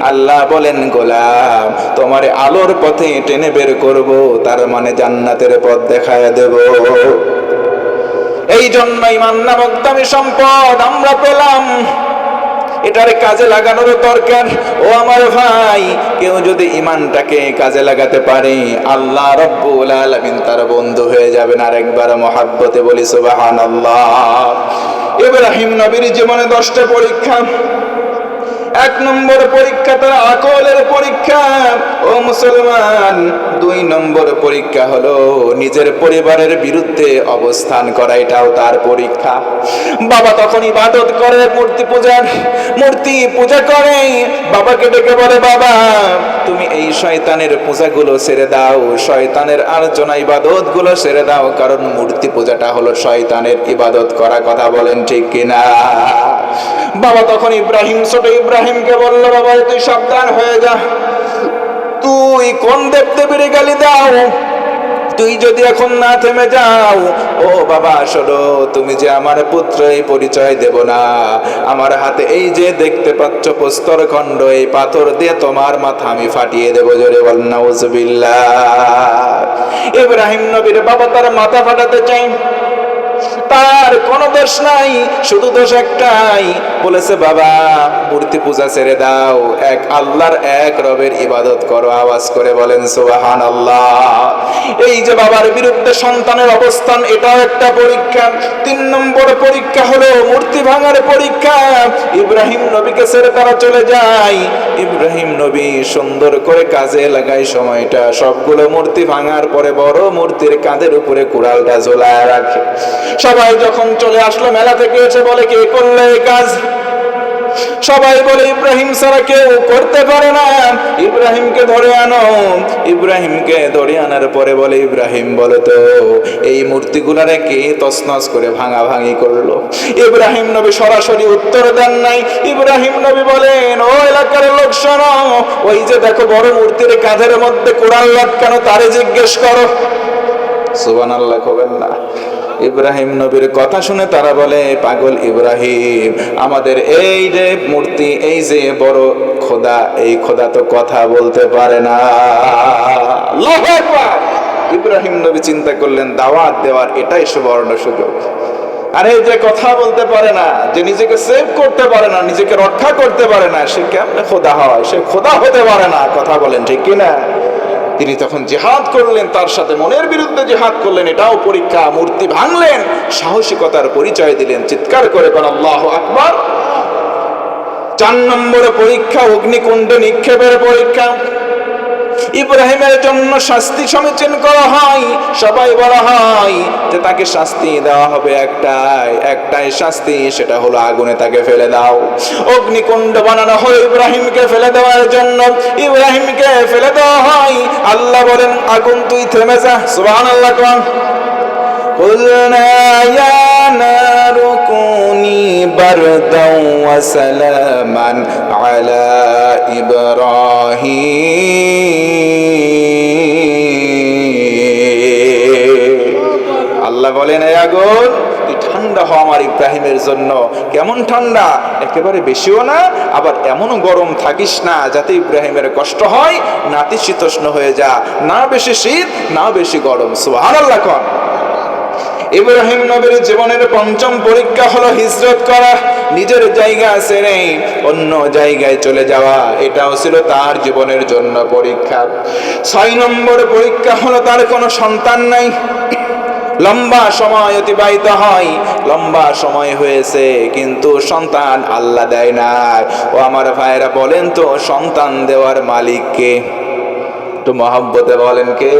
আল্লাহ বলেন, গোলাম, তোমার আলোর পথে টেনে বের করব, তার মানে জান্নাতের পথ দেখায় দেব। এই জন্য ইমান নামক দামি সম্পদ আমরা পেলাম, এটারে কাজে লাগানোর দরকার। ও আমার ভাই, কেউ যদি ইমানটাকে কাজে লাগাতে পারে, আল্লাহ রাব্বুল আলামিন তার বন্ধু হয়ে যাবেন। আরেকবার মহাব্বতে বলি সুবহানাল্লাহ। ইব্রাহিম নবীর জীবনে 10টা পরীক্ষা। 1 নম্বর পরীক্ষা তার আকলের পরীক্ষা। ও মুসলমান, 2 নম্বর পরীক্ষা হলো নিজের পরিবারের বিরুদ্ধে অবস্থান করা, এটাও তার পরীক্ষা। বাবা তখন ইবাদত করে, মূর্তি পূজা করে। বাবাকে ডেকে বলে, বাবা তুমি এই শয়তানের পূজাগুলো ছেড়ে দাও, শয়তানের আলোচনা ইবাদত গুলো ছেড়ে দাও, কারণ মূর্তি পূজাটা হলো শয়তানের ইবাদত করা। কথা বলেন ঠিক কিনা? বাবা তখন ছোট ইব্রাহিমকে বলল, বাবা তুই সাবধান হয়ে যা, তুই কোন দেবদেবীর গালি দাও, তুই যদি এখন না থেমে যাও, ও বাবা শোনো, তুমি যে আমার পুত্র এই পরিচয় দেব না, আমার হাতে এই যে দেখতে পাচ্ছ প্রস্তর খণ্ড, এই পাথর দিয়ে তোমার মাথা আমি ফাটিয়ে দেবো। জোরে বল নাউজুবিল্লাহ। ইব্রাহিম নবীর বাবা তার মাথা ফাটাতে চাই, তার কোনো দোষ নাই, শুধু দোষ একটাই, বলেছে বাবা মূর্তি পূজা ছেড়ে দাও, এক আল্লাহর এক রবের ইবাদত করো। আওয়াজ করে বলেন সুবহানাল্লাহ। এই যে বাবার বিরুদ্ধে সন্তানের অবস্থান, এটাও একটা পরীক্ষা। 3 নম্বর পরীক্ষা হলো মূর্তি ভাঙার পরীক্ষা। ইব্রাহিম নবীকে ছেড়ে তারা চলে যায়। ইব্রাহিম নবী সুন্দর করে কাজে লাগায় সময়টা, সবগুলো মূর্তি ভাঙার পরে বড় মূর্তির কাঁধের উপরে কুড়ালটা ঝোলায় রাখে। সবাই যখন চলে আসলো মেলা থেকে, এসে বলে, কে করলে এই কাজ? সবাই বলে, ইব্রাহিম ছাড়া কেউ করতে পারে না, ইব্রাহিমকে ধরে আনো। ইব্রাহিমকে ধরে আনার পরে বলে, ইব্রাহিম বলো তো এই মূর্তিগুলারে কে তছনছ করে ভাঙাভাঙি করলো? ইব্রাহিম নবী সরাসরি উত্তর দেন নাই। ইব্রাহিম নবী বলেন, ও এলাকার লোক শোনো, ওই যে দেখো বড় মূর্তির কাঁধের মধ্যে কুড়াল লটকানো, তারে জিজ্ঞেস করো। সুবহানাল্লাহ কবেন না? ইব্রাহিম নবীর কথা শুনে তারা বলে, পাগল ইব্রাহিম, আমাদের এই যে মূর্তি, এই যে বড় খোদা, এই খোদা তো কথা বলতে পারে না। আল্লাহু আকবার। ইব্রাহিম নবী চিন্তা করলেন, দাওয়াত দেওয়ার এটাই সুবর্ণ সুযোগ। আর এই যে কথা বলতে পারে না, যে নিজেকে সেভ করতে পারে না, নিজেকে রক্ষা করতে পারে না, সে কেমনে খোদা হয়? সে খোদা হতে পারে না। কথা বলেন ঠিক কিনা? তিনি তখন জিহাদ করলেন, তার সাথে মনের বিরুদ্ধে জিহাদ করলেন, এটাও পরীক্ষা। মূর্তি ভাঙলেন, সাহসিকতার পরিচয় দিলেন, চিৎকার করে বলেন আল্লাহু আকবার। 4 নম্বর পরীক্ষা অগ্নিকুণ্ডে নিক্ষেপের পরীক্ষা। ইব্রাহিমের জন্য শাস্তি সমীচীন করা হয়। সবাই বলা হয় যে তাকে শাস্তি দেওয়া হবে একটাই শাস্তি, সেটা হলো আগুনে তাকে ফেলে দাও। অগ্নিকুণ্ড বানানো হয় ইব্রাহিমকে ফেলে দেওয়ার জন্য। ইব্রাহিমকে ফেলে দেওয়া হয়। আল্লাহ বলেন, আগুন তুই থেমে যা। সুবহানাল্লাহ। قلنا يا نار كوني بردا وسلاما على إبراهيم। আল্লাহ বলেন, এই আগুন তুই ঠান্ডা হ আমার ইব্রাহিমের জন্য। কেমন ঠান্ডা? একেবারে বেশিও না, আবার এমনও গরম থাকিস না যাতে ইব্রাহিমের কষ্ট হয়, নাতিশীতোষ্ণ হয়ে যা, না বেশি শীত না বেশি গরম। সুবহানাল্লাহ। ইব্রাহিম নবীর জীবনের 5ম পরীক্ষা হলো হিজরত করা, নিজের জায়গা ছেড়ে অন্য জায়গায় চলে যাওয়া। এটাও ছিল তার জীবনের জন্য পরীক্ষা। 6 নম্বর পরীক্ষা হলো তার কোনো সন্তান নাই, লম্বা সময় অতিবাহিত হয়, লম্বা সময় হয়েছে কিন্তু সন্তান আল্লাহ দেয় না। ও আমার ভাইরা বলেন তো, সন্তান দেওয়ার মালিক কে? একটু মহব্বতে বলেন কে?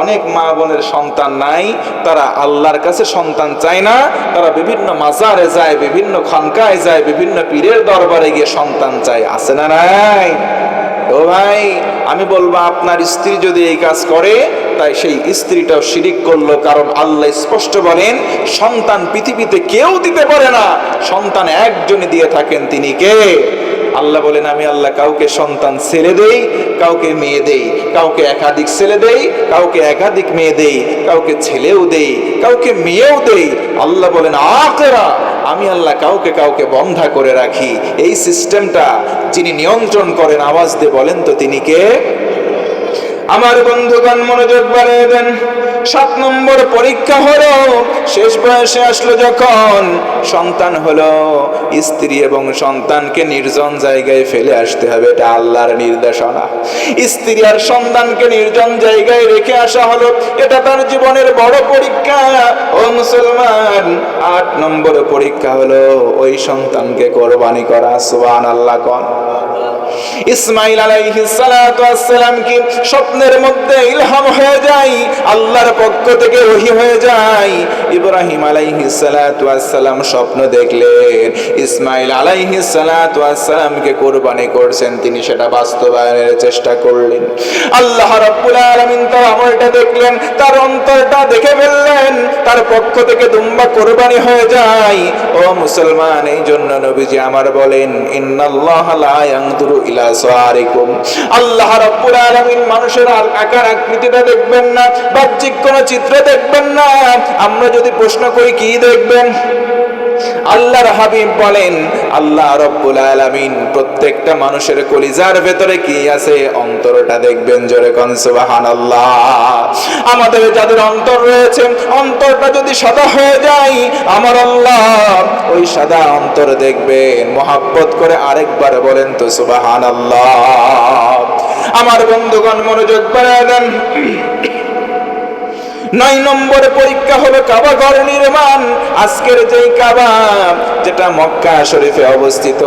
অনেক মা বোনের সন্তান নাই, তারা আল্লাহর কাছে সন্তান চায় না, তারা বিভিন্ন মাজারে যায়, বিভিন্ন খানকায় যায়, বিভিন্ন পীরের দরবারে গিয়ে সন্তান চায়। আছে না নাই? ও ভাই, আমি বলবো আপনার স্ত্রী যদি এই কাজ করে, তাই সেই স্ত্রীটাও শিরিক করলো। কারণ আল্লাহ স্পষ্ট বলেন, সন্তান পৃথিবীতে কেউ দিতে পারে না, সন্তান একজনই দিয়ে থাকেন, তিনি কে? আল্লাহ বলেন, আমি আল্লাহ কাউকে সন্তান ছেলে দেই, কাউকে মেয়ে দেই, কাউকে একাধিক ছেলে দেই, কাউকে একাধিক মেয়ে দেই, কাউকে ছেলেও দেই, কাউকে মেয়েও দেই। আল্লাহ বলেন আখেরা, আমি আল্লাহ কাউকে কাউকে বন্ধা করে রাখি। এই সিস্টেমটা যিনি নিয়ন্ত্রণ করেন, আওয়াজ দিয়ে বলেন তো তিনি কে? আমার বন্ধুগণ মনোযোগ বাড়িয়ে দেন। 7 নম্বর পরীক্ষা হলো, শেষ বয়সে আসলো যখন, সন্তান হলো, স্ত্রী এবং সন্তানকে নির্জন জায়গায় ফেলে আসতে হবে, এটা আল্লাহর নির্দেশনা। স্ত্রী আর সন্তানকে নির্জন জায়গায় রেখে আসা হলো, এটা তার জীবনের বড় পরীক্ষা। ও মুসলমান, 8 নম্বর পরীক্ষা হলো ওই সন্তানকে কোরবানি করা। সুবহানাল্লাহ কোন। ইসমাইল আলাইহিস সালাতু ওয়াস সালাম কি স্বপ্নের মধ্যে ইলহাম হয়ে যায়, আল্লাহর পক্ষ থেকে ওহী হয়ে যায়। ইব্রাহিম আলাইহিস সালাতু ওয়াস সালাম স্বপ্ন দেখলেন, ইসমাইল আলাইহিস সালাতু ওয়াস সালামকে কুরবানি করছেন, তিনি সেটা বাস্তবায়নের চেষ্টা করলেন। আল্লাহ রাব্বুল আলামিন তার আমলটা দেখলেন, তার অন্তরটা দেখে ফেললেন, তার পক্ষ থেকে দুম্বা কুরবানি হয়ে যায়। ও মুসলমান, এই জন্য নবীজি আমার বলেন, ইন্নাল্লাহা লা ইয়ানজুরু ইলা সুআরিকুম, আল্লাহ রাব্বুল আলামিন মানুষের আকার আকৃতিটা দেখবেন না, বাহ্যিক কোন চিত্র দেখবেন না। আমরা যদি প্রশ্ন করি কি দেখবেন, আল্লাহর হাবিব বলেন, আল্লাহ রাব্বুল আলামিন প্রত্যেকটা মানুষের কলিজার ভেতরে কি আছে, অন্তরটা দেখবেন। জোরে কোন সুবহানাল্লাহ। আমাদের যাদের অন্তর রয়েছে, অন্তরটা যদি সাদা হয়ে যায়, আমার আল্লাহ ওই সাদা অন্তর দেখবেন। মহব্বত করে আরেকবার বলেন তো সুবহানাল্লাহ। আমার বন্ধুগণ মনোযোগ বাড়ায় দেন। 9 নম্বর পরীক্ষা হলো কাবা ঘর নির্মাণ। আজকের যেই কাবা, যেটা মক্কা শরীফে অবস্থিত,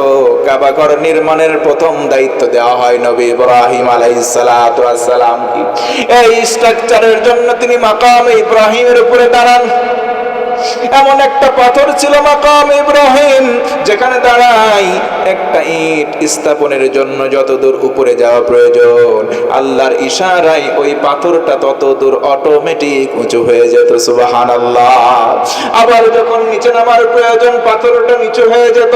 কাবা ঘর নির্মাণের প্রথম দায়িত্ব দেওয়া হয় নবী ইব্রাহিম আলাইহিস সালাতু ওয়াস সালাম। এই স্ট্রাকচারের জন্য তিনি মাকামে ইব্রাহিমের উপরে দাঁড়ান। এমন একটা পাথর ছিল মাকাম ইব্রাহিম, যেখানে দাঁড়াই একটা ইট স্থাপনের জন্য যত দূর উপরে যাওয়া প্রয়োজন, আল্লাহর ইশারায় ওই পাথরটা তত দূর অটোমেটিক উঁচু হয়ে যেত। সুবহানাল্লাহ। আবার যখন নিচে নামার প্রয়োজন, পাথরটা নিচু হয়ে যেত।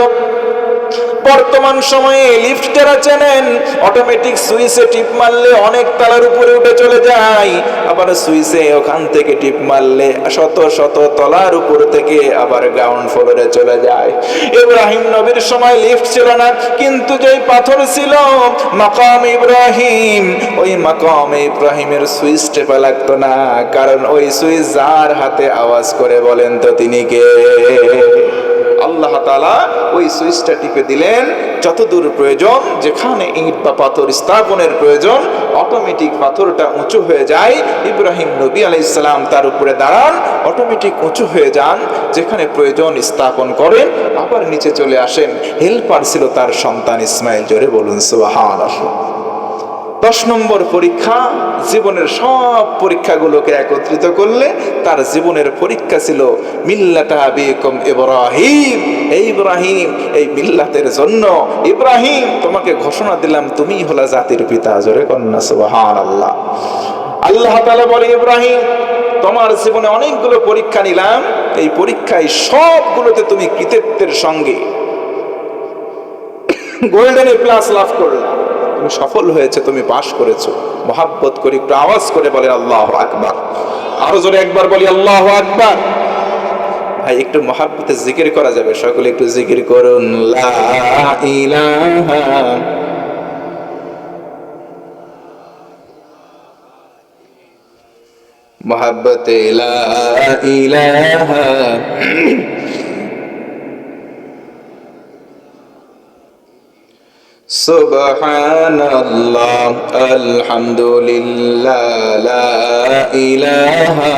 বর্তমান সময়ে লিফট যারা চেনেন, অটোমেটিক সুইচে টিপ মারলে অনেক তলার উপরে উঠে চলে যায়, আবার সুইচে ওখান থেকে টিপ মারলে শত শত তলার উপর থেকে আবার গ্রাউন্ড ফ্লোরে চলে যায়। ইব্রাহিম নবীর সময় লিফট ছিল না, কিন্তু যেই পাথর ছিল মাকাম ইব্রাহিম, ওই মাকাম ইব্রাহিমের সুইচ টেপা লাগতো না, কারণ ওই সুইচ যার হাতে, আওয়াজ করে বলেন তো তিনি কে? আল্লাহ তাআলা ওই সুইচটা টিপে দিলেন, যত দূর প্রয়োজন, যেখানে ইট বা পাথর স্থাপনের প্রয়োজন, অটোমেটিক পাথরটা উঁচু হয়ে যায়। ইব্রাহিম নবী আলাইহিস সালাম তার উপরে দাঁড়ান, অটোমেটিক উঁচু হয়ে যান, যেখানে প্রয়োজন স্থাপন করেন, আবার নিচে চলে আসেন। হেল্পার ছিল তার সন্তান ইসমাইল। জোরে বলুন সুবহানাল্লাহ। 10 নম্বর পরীক্ষা, জীবনের সব পরীক্ষাগুলোকে একত্রিত করলে তার জীবনের পরীক্ষা ছিল মিল্লাতা আবিকুম ইব্রাহিম। এই ইব্রাহিম, এই মিল্লাতের জন্য ইব্রাহিম, তোমাকে ঘোষণা দিলাম তুমিই হলা জাতির পিতা। জোরে কন্না সুবহানাল্লাহ। আল্লাহ তাআলা বলে, ইব্রাহিম, তোমার জীবনে অনেকগুলো পরীক্ষা নিলাম, এই পরীক্ষায় সবগুলোতে তুমি কৃতিত্বের সঙ্গে গোল্ডেন প্লাস লাভ করলে, তুমি সফল হয়েছে, তুমি পাশ করেছো। মহব্বত করে একটু আওয়াজ করে বলে আল্লাহু আকবার। আরো জোরে একবার বলি আল্লাহু আকবার। ভাই, একটু মহব্বতে জিকির করা যাবে? সকলে একটু জিকির করুন, লা ইলাহা মহব্বতে লা ইলাহা সুবহানাল্লাহ আলহামদুলিল্লাহ লা ইলাহা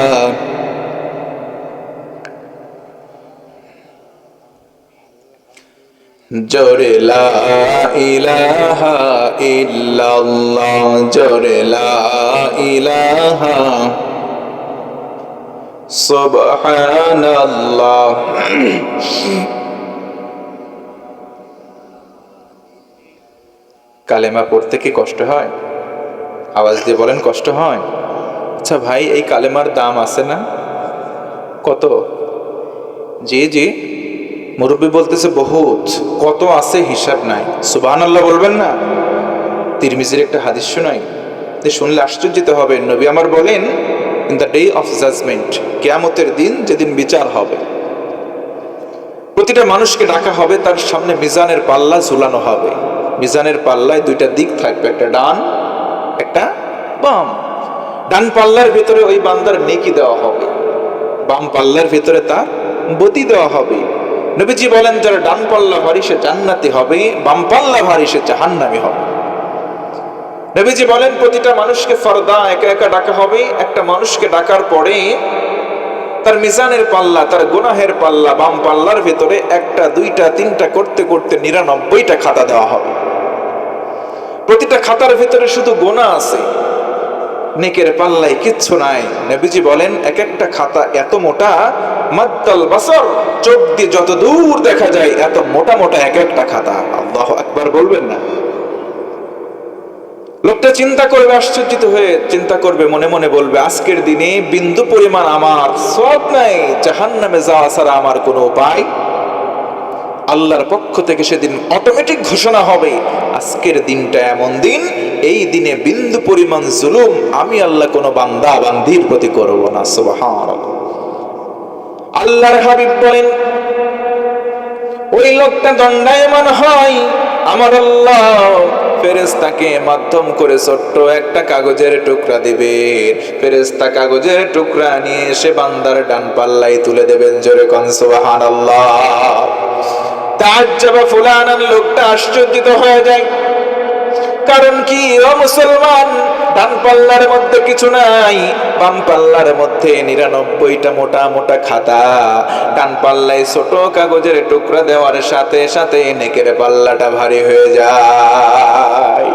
জোরে লা ইলাহা ইল্লাল্লাহ, জোরে লা ইলাহা সুবহানাল্লাহ। কালেমা পড়তে কি কষ্ট হয়? আওয়াজ দিয়ে বলেন, কষ্ট হয়? আচ্ছা ভাই, এই কালেমার দাম আছে না? কত? জি জি, মুরব্বী বলতেছে বহুত। কত আছে হিসাব নাই। সুবহানাল্লাহ বলবেন না? তিরমিজির একটা হাদিস শোনাই, শুনলে আশ্চর্যিত হবে। নবী আমার বলেন, in the day of judgement, কিয়ামতের দিন যেদিন বিচার হবে, প্রতিটা মানুষকে ডাকা হবে, তার সামনে মিজানের পাল্লা ঝুলানো হবে। মিজানের পাল্লায় দুইটা দিক থাকবে, একটা ডান একটা বাম। ডান পাল্লার ভিতরে ওই বান্দার নেকি দেওয়া হবে, বাম পাল্লার ভিতরে তার বতি দেওয়া হবে। নবীজি বলেন, যারা ডান পাল্লা ভারী সে জান্নাতি হবে, বাম পাল্লা ভারী সে জাহান্নামী হবে। নবীজি বলেন, প্রতিটা মানুষকে ফরদা একা একা ডাকা হবে। একটা মানুষকে ডাকার পরে তার মিজানের পাল্লা, তার গুনাহের পাল্লা, বাম পাল্লার ভিতরে একটা দুইটা তিনটা করতে করতে 99টা খাতা দেওয়া হবে। প্রতিটা খাতার ভিতরে শুধু গোনা আছে, নেকের পাল্লায় কিচ্ছু নাই। নবীজি বলেন, এক একটা খাতা এত মোটা, মাদ্দাল বাসর, চোখ দিয়ে যত দূর দেখা যায় এত মোটা মোটা এক একটা খাতা। আল্লাহু আকবার বলবেন না? লোকটা চিন্তা করবে, আশ্চর্যিত হয়ে চিন্তা করবে, মনে মনে বলবে, আজকের দিনে বিন্দু পরিমাণ আমার সওয়াব নাই, জাহান্নামে যাওয়া ছাড়া আমার কোনো উপায়। আল্লাহর পক্ষ থেকে সেদিন অটোমেটিক ঘোষণা হবে, আজকের দিনটা এমন দিন, এই দিনে বিন্দু পরিমাণ জুলুম আমি আল্লাহ কোনো বান্দা বান্দির প্রতি করব না। সুবহানাল্লাহ। আল্লাহর হাবিব বলেন, ওই লোকটা দণ্ডায়মান হয়, আমার আল্লাহ ফেরেশতাকে মাধ্যম করে ছোট্ট একটা কাগজের টুকরা দিবেন। ফেরেশতা কাগজের টুকরা নিয়ে এসে বান্দার ডান পাল্লায় তুলে দেবেন। জোরে কোন সুবহানাল্লাহ। তাজ্জাবা ফুলানান, লোকটা আশ্চর্যিত হয়ে যায়। কারণ কি? ও মুসলমান, ডান পাল্লার মধ্যে কিছু নাই, বাম পাল্লার মধ্যে 99টা মোটা মোটা খাতা। ডান পাল্লায় ছোট কাগজের টুকরা দেওয়ার সাথে সাথে নেকের পাল্লাটা ভারী হয়ে যায়।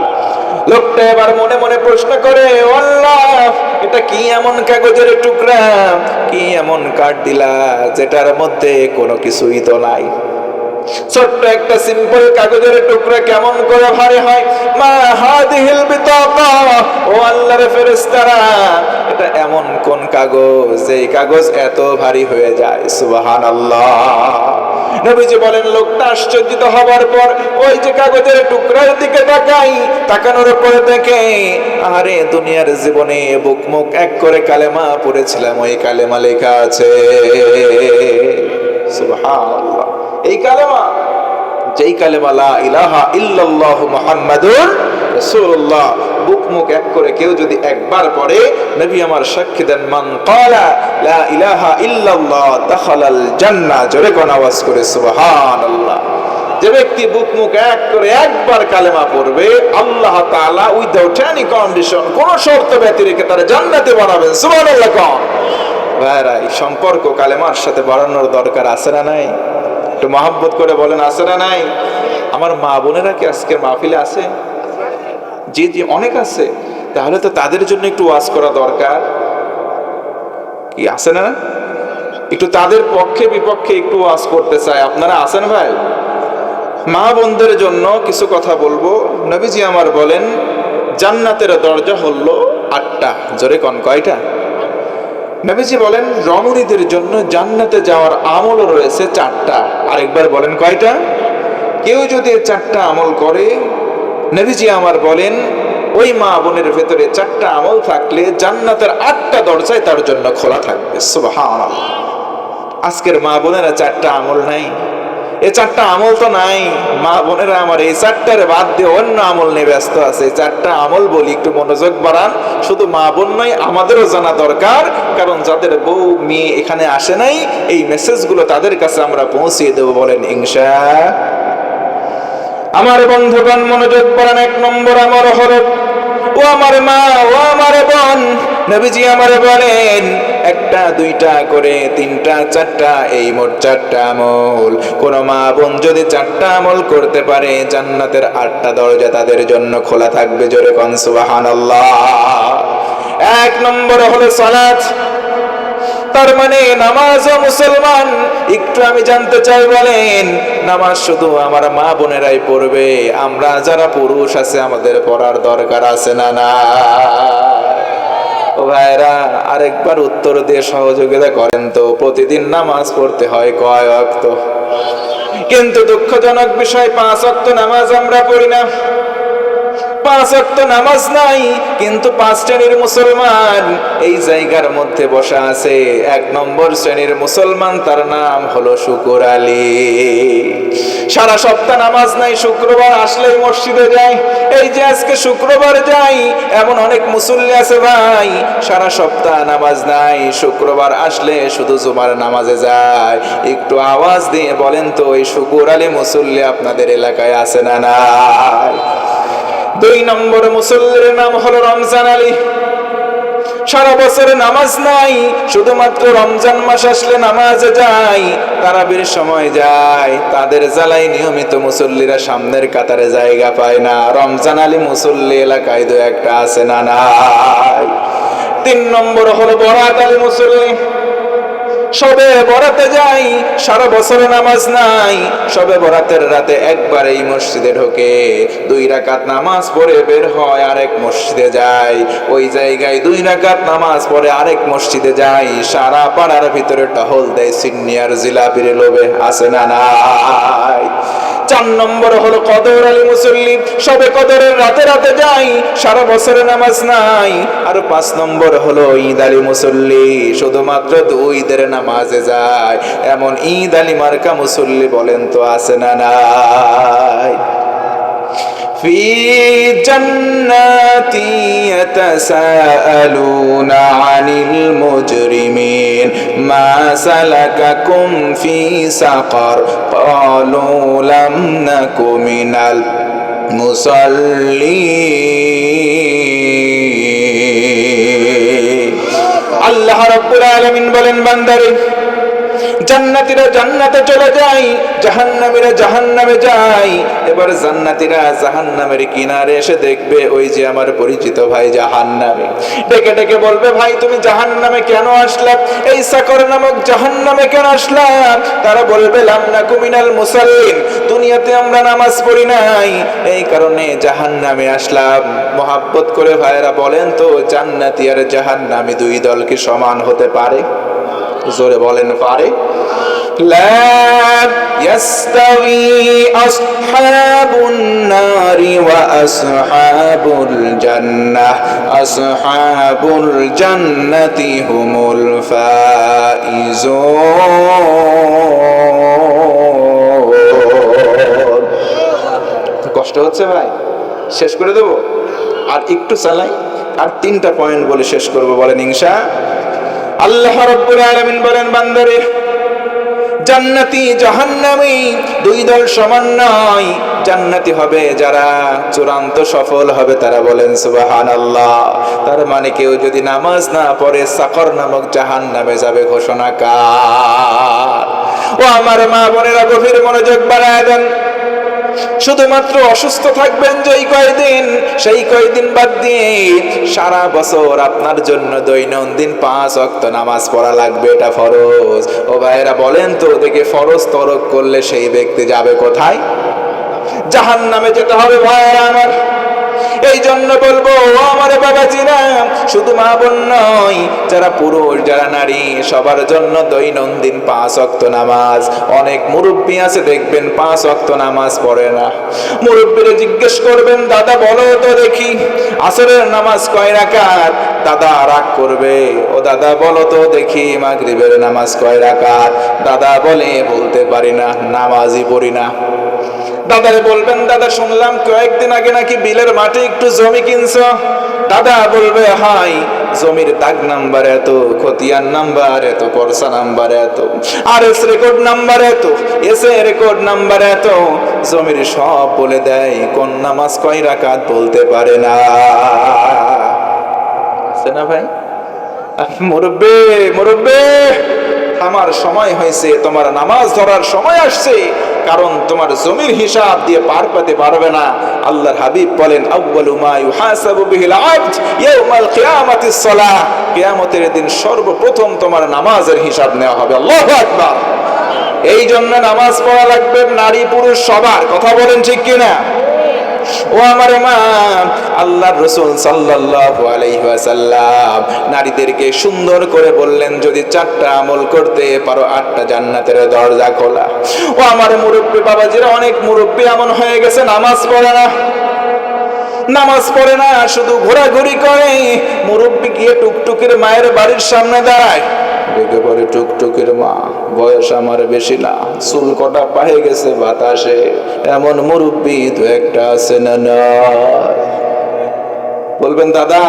লোকটা এবার মনে মনে প্রশ্ন করে, আল্লাহ, এটা কি এমন কাগজের টুকরা, কি এমন কাঠ দিলা যেটার মধ্যে কোনো কিছুই তো নাই? ছোট্ট একটা সিম্পল কাগজের টুকরা কেমন করে ভারী হয়? মা হাদিহিল বিতাকা, ও আল্লাহর ফেরেশতারা, এটা এমন কোন কাগজ যে কাগজ এত ভারী হয়ে যায়? সুবহানাল্লাহ। নবীজি বলেন, লোকটা আশ্চর্যিত হবার পর ওই যে কাগজের টুকরার দিকে তাকাই, তাকানোর পরে দেখে, আরে দুনিয়ার জীবনে বুক মুখ এক করে কালেমা পড়েছিলাম, ওই কালেমা লেখা আছে। সুবহানাল্লাহ। এই কালেমা, যেই কালেমা লা ইলাহা ইল্লাল্লাহু মুহাম্মাদুর রাসূলুল্লাহ, বুক মুখ এক করে কেউ যদি একবার পড়ে, নবী আমার সাক্ষী দেন, মান ক্বালা লা ইলাহা ইল্লাল্লাহ দাখালাল জান্নাহ। জোরে কোন আওয়াজ করে সুবহানাল্লাহ। যে ব্যক্তি বুক মুখ এক করে একবার কালেমা পড়বে, আল্লাহ তাআলা উইদাউট এনি কন্ডিশন, কোন শর্ত ব্যতি রেখে তার জান্নাতে বানাবেন। সুবহানাল্লাহ। কোন ভাইরা, এই সম্পর্ক কালেমার সাথে বাড়ানোর দরকার আছে না নাই? একটু মহব্বত করে বলেন, আছে না নাই? আমার মা বোনেরা কি আজকের মাহফিলে আছে? জি জি, অনেক আছে। তাহলে তো তাদের জন্য একটু ওয়াজ করা দরকার, কি আছে না? একটু তাদের পক্ষে বিপক্ষে একটু ওয়াজ করতে চাই। আপনারা আছেন ভাই? মা বোনদের জন্য কিছু কথা বলবো। নবীজি আমার বলেন, জান্নাতের দরজা হলো 8টা। জোরে কোন, কয়টা? নবীজি বলেন, রমণীদের জন্য জান্নাতে যাওয়ার আমল রয়েছে 4টা। আরেকবার বলেন, কয়টা? কেউ যদি 4টা আমল করে, নবীজি আমার বলেন, ওই মা বোনের ভেতরে 4টা আমল থাকলে জান্নাতের 8টা দরজায় তার জন্য খোলা থাকবে। সুবহানাল্লাহ। আজকের মা বোনেরা 4টা আমল নাই, এই 4টা আমল তো নাই। মা বোনেরা আমার এই 4টার বাদ দিয়ে অন্য আমল নিয়ে ব্যস্ত আছে। 4টা আমল বলি, একটু মনোযোগ বাড়ান। শুধু মা বোন নয়, আমাদেরও জানা দরকার, কারণ যাদের বউ মেয়ে এখানে আসে নাই, এই মেসেজগুলো তাদের কাছে আমরা পৌঁছিয়ে দেবো। বলেন ইনশাআল্লাহ। আমার বন্ধুগণ, মনোযোগ বাড়ান। 1 নম্বর আমল হলো, ও আমার মা, ও আমার বোন, নবীজি আমার বলেন, একটা দুইটা করে তিনটা চারটা, এই মোট চারটা আমল। কোন মা বোন যদি চারটা আমল করতে পারে, জান্নাতের 8টা দরজা তাদের জন্য খোলা থাকবে। জোরে কোন সুবহানাল্লাহ। 1 নম্বর হলো সালাত, তার মানে নামাজ ও মুসলমান। একটু আমি জানতে চাই, বলেন নামাজ শুধু আমার মা বোনেরাই পড়বে? আমরা যারা পুরুষ আছে আমাদের পড়ার দরকার আছে না? না ও ভাইরা, আরেকবার উত্তর দিয়ে সহযোগিতা করেন তো, প্রতিদিন নামাজ পড়তে হয় কয় ওয়াক্ত? কিন্তু দুঃখজনক বিষয়, 5 ওয়াক্ত নামাজ আমরা পড়ি না। 5 ওয়াক্ত নামাজ নাই, কিন্তু 5 শ্রেণীর মুসলমান এই জায়গার মধ্যে বসা আছে। 1 নম্বর শ্রেণীর মুসলমান, তার নাম হলো শুকুর আলী। সারা সপ্তাহ নামাজ নাই, শুক্রবার আসলেই মসজিদে যায়। এই যে আজকে শুক্রবার যাই, এমন অনেক মুসল্লি আছে ভাই, সারা সপ্তাহ নামাজ নাই, শুক্রবার আসলে শুধু জুমার নামাজে যায়। একটু আওয়াজ দিয়ে বলেন তো, এই শুকুর আলী মুসল্লি আপনাদের এলাকায় আছে না নাই? 2 নম্বর মুসল্লির নাম হলো রমজান আলী। সারা বছরে নামাজ নাই, শুধুমাত্র রমজান মাস আসলে নামাজে যায়, তারাবির সময় যায়। তাদের জ্বালাই নিয়মিত মুসল্লিরা সামনের কাতারে জায়গা পায় না। রমজান আলী মুসল্লি এলাকায় 2-1টা আছে না নাই? 3 নম্বর হলো বরাত আলী মুসল্লি। সবে বরাতে যাই, সারা বছরে নামাজ নাই, সবে বরাতের রাতে একবার এই মসজিদে ঢোকে, 2 রাকাত নামাজ পড়ে বের হয়, আরেক মসজিদে যায়, ওই জায়গায় 2 রাকাত নামাজ পড়ে আরেক মসজিদে যায়। সারা পাড়ার ভিতরে টহল দেয় সিনিয়র জিলাপির লোভে, আছে না নাই? 4 নম্বর হলো কদর আলী মুসল্লি। সবে কদরের রাতে রাতে যাই, সারা বছরে নামাজ নাই। আর 5 নম্বর হলো ঈদ আলী মুসল্লি। শুধুমাত্র 2 ঈদের নামাজে যায়। এমন ঈদ আলী মার্কা মুসল্লি বলেন তো আছে না নাই? في جنات يتساءلون عن المجرمين ما سلككم في سقر قالوا لم نك من المصلين আল্লাহ রাব্বুল আলামিন বলেন, বান্দারে, জান্নাতীরা জান্নাতে চলে যায়, জাহান্নামীরা জাহান্নামে যায়। এবার জান্নাতীরা জাহান্নামের কিনারে এসে দেখবে ওই যে আমার পরিচিত ভাই জাহান্নামী, ডেকে ডেকে বলবে, ভাই তুমি জাহান্নামে কেন আসলা? এই সাকর নামক জাহান্নামে কেন আসলা? তারা বলবে, লাম নাকু মিনাল মুসাল্লিন, দুনিয়াতে আমরা নামাজ পড়ি নাই, এই কারণে জাহান্নামে আসলাম। মহব্বত করে ভাইরা বলেন তো, জান্নাতী আর জাহান্নামী 2 দল কি সমান হতে পারে? জোরে বলেন, পারে? لا يستوي أصحاب النار وأصحاب الجنة أصحاب الجنة هم الفائزون। কষ্ট হচ্ছে ভাই? শেষ করে দেব? আর একটু চালাই, আর 3টা পয়েন্ট বলে শেষ করব, বলেন ইনশাআল্লাহ। আল্লাহ রাব্বুল আলামিন বলেন, বান্দারে, জান্নাতি জাহান্নামী 2 দল সমান নয়। জান্নাতি হবে যারা চূড়ান্ত সফল হবে, তারা বলেন সুবহানাল্লাহ। তার মানে কেউ যদি নামাজ না পড়ে সাকর নামক জাহান্নামে যাবে, ঘোষণা কার? ও আমার মা বোনেরা, গভীর মনোযোগ বাড়ায় দেন। শুধুমাত্র অসুস্থ থাকবেন যেই কয়দিন, সেই কয়দিন বাদ দিয়ে সারা বছর আপনার জন্য দৈনন্দিন 5 ওয়াক্ত নামাজ পড়া লাগবে, এটা ফরজ। ও ভাইরা বলেন তো দেখে, ফরজ তরক করলে সেই ব্যক্তি যাবে কোথায়? জাহান্নামে যেতে হবে ভাইরা আমার। এই জন্য বলবো, ও আমার বাবাজিরা, শুধু মা বোন নয়, যারা পুরুষ যারা নারী, সবার জন্য দৈনন্দিন 5 ওয়াক্ত নামাজ। অনেক মুরব্বী আছে দেখবেন 5 ওয়াক্ত নামাজ পড়ে না। মুরব্বীরে জিজ্ঞেস করবেন, দাদা বলো তো দেখি আসরের নামাজ কয় রাকাত? দাদা রাগ করবে, ও দাদা বলো তো দেখি মাগরিবের নামাজ কয় রাকাত? দাদা বলে, বলতে পারি না, নামাজই পড়ি না। দাদারে বলবেন, দাদা শুনলাম কয়েকদিন আগে নাকি বিলের মাঠে একটু জমি কিনছো। দাদা বলবে, হাই, জমির দাগ নাম্বার এত, খতিয়ান নাম্বার এত, পরসা নাম্বার এত, আর এস রেকর্ড নাম্বার এত, এসে রেকর্ড নাম্বার এত, জমির সব বলে দেয়, কোন নামাজ কয় রাকাত বলতে পারে না। আছে না ভাই? মুরব্বি মুরব্বি, আমার সময় হয়েছে, তোমার নামাজ ধরার সময় আসছে, কারণ তোমার জমির হিসাব দিয়ে পার পেতে পারবে না। আল্লাহর হাবিব বলেন, আউয়ালু মা ইউহাসাবু বিহিল আবদ ইয়াউমাল কিয়ামাতিস সালাহ, কিয়ামতের দিন সর্বপ্রথম তোমার নামাজের হিসাব নেওয়া হবে। আল্লাহু আকবার। এই জন্য নামাজ পড়া লাগবে নারী পুরুষ সবার। কথা বলেন ঠিক কিনা? ও আমার মা, আল্লাহর রাসূল সাল্লাল্লাহু আলাইহি ওয়াসাল্লাম নারীদেরকে সুন্দর করে বললেন, যদি 4টা আমল করতে পারো 8টা জান্নাতের দরজা খোলা। ও আমার মুরব্বি বাবাজিরা, অনেক মুরব্বি এমন হয়ে গেছে নামাজ পড়ে না, নামাজ পড়ে না, শুধু ঘোরাঘুরি করে। মুরব্বি গিয়ে টুকটুকির মায়ের বাড়ির সামনে দাঁড়ায়, ডেকে পড়ে, টুকটুকির মা, বয়স আমার বেশি না, চুল কটা পাহে গেছে বাতাসে, এমন মুরব্বি দু একটা আছে না? বলবেন দাদা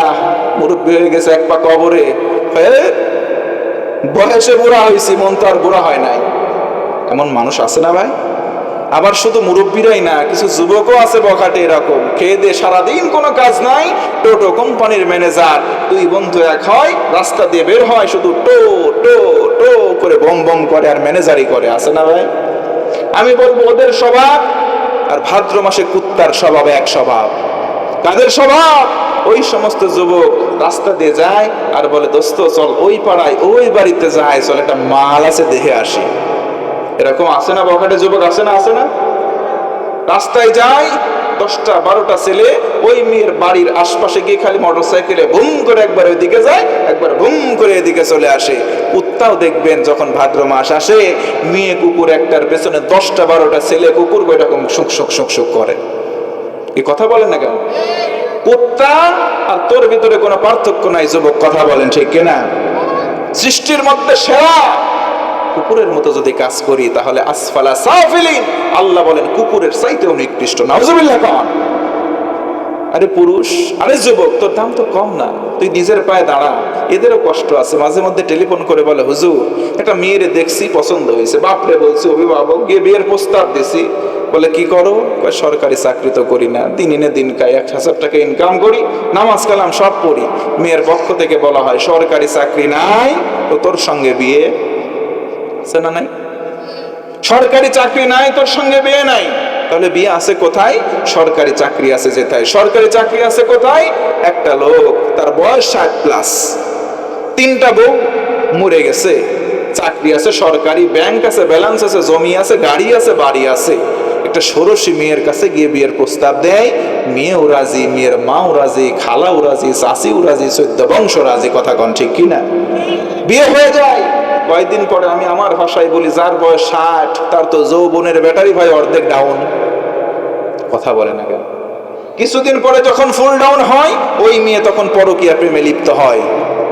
মুরব্বি হয়ে গেছে এক পা কবরে, বয়সে বুড়া হয়েছি, মন তো আর বুড়া হয় নাই। এমন মানুষ আছে না ভাই? আবার শুধু মুরব্বীরাই না, কিছু যুবকও আছে বখাটে এরকম, খেয়ে দিয়ে সারাদিন কোনো কাজ নাই, টোটো কোম্পানির ম্যানেজার, 2 বন্ধু এক হয়, রাস্তা দিয়ে বের হয়, শুধু টো টো টো করে বম বম করে আর ম্যানেজারই করে। আছে না ভাই? আমি বলবো ওদের স্বভাব আর ভাদ্র মাসে কুত্তার স্বভাব এক স্বভাব। কাদের স্বভাব? ওই সমস্ত যুবক রাস্তা দিয়ে যায় আর বলে, দোস্ত চল ওই পাড়ায় ওই বাড়িতে যায়, চল একটা মাল আছে দেখে আসি। এরকম আছে না বখাটে যুবক? আছে না? আছে না? রাস্তায় যায় 10টা 12টা ছেলে, ওই মেয়ের বাড়ির আশপাশে গিয়ে খালি মোটরসাইকেলে বুম করে একবার ওইদিকে যায়, একবার বুম করে এদিকে চলে আসে। কুত্তাও দেখবেন যখন ভাদ্র মাস আসে, মেয়ে কুকুর একটার পেছনে 10টা 12টা ছেলে কুকুর এরকম শুক শুক শুক শুক করে। এই কথা বলেন না কেন? কুত্তা আর তোর ভিতরে কোনো পার্থক্য নাই যুবক, কথা বলেন ঠিক কিনা? সৃষ্টির মধ্যে সেরা কুকুরের মতো যদি কাজ করি তাহলে আসফালা সাফিলিন, আল্লাহ বলেন কুকুরের চাইতেও নিকৃষ্ট। নাউজুবিল্লাহ। কন আরে পুরুষ, আরে যুবক, তোর দাম তো কম না, তুই নিজের পায়ে দাঁড়া। এদেরও কষ্ট আছে, মাঝে মধ্যে টেলিফোন করে বলে, হুজুর একটা মেয়েরে দেখছি, পছন্দ হয়েছে, বাপরে বলছি, অভিভাবক গিয়ে বিয়ের প্রস্তাব দিছি। বলে কি করো? সরকারি চাকরি তো করি না, দিন এনে দিন খাই, 1000 টাকা ইনকাম করি, নামাজ কালাম সব পড়ি। মেয়ের পক্ষ থেকে বলা হয়, সরকারি চাকরি নাই তো তোর সঙ্গে বিয়ে আছে না? নাই সরকারি চাকরি নাই, তোর সঙ্গে বিয়ে নাই, তাহলে বিয়ে আছে কোথায়? সরকারি চাকরি আছে যেথায়। সরকারি চাকরি আছে কোথায়? একটা লোক, তার বয়স 60+, 3টা বউ, মরে গেছে, চাকরি আছে সরকারি, ব্যাংক আছে, ব্যালেন্স আছে, জমি আছে, গাড়ি আছে, বাড়ি আছে, একটা ষোড়শী মেয়ের কাছে গিয়ে বিয়ের প্রস্তাব দেয়। মেয়েও রাজি, মেয়ের মাও রাজি, খালাও রাজি, চাচিও রাজি, 14 বংশ রাজি। কথা কন ঠিক কিনা? বিয়ে হয়ে যায়। কয়েকদিন পরে আমি আমার ভাষায় বলি, যার বয়স 60 তার তো যৌবনের ব্যাটারি ভাই অর্ধেক ডাউন। কথা বলে না কেন? কিছুদিন পরে যখন ফুল ডাউন হয়, ওই মেয়ে তখন পরকীয়া প্রেমে লিপ্ত হয়।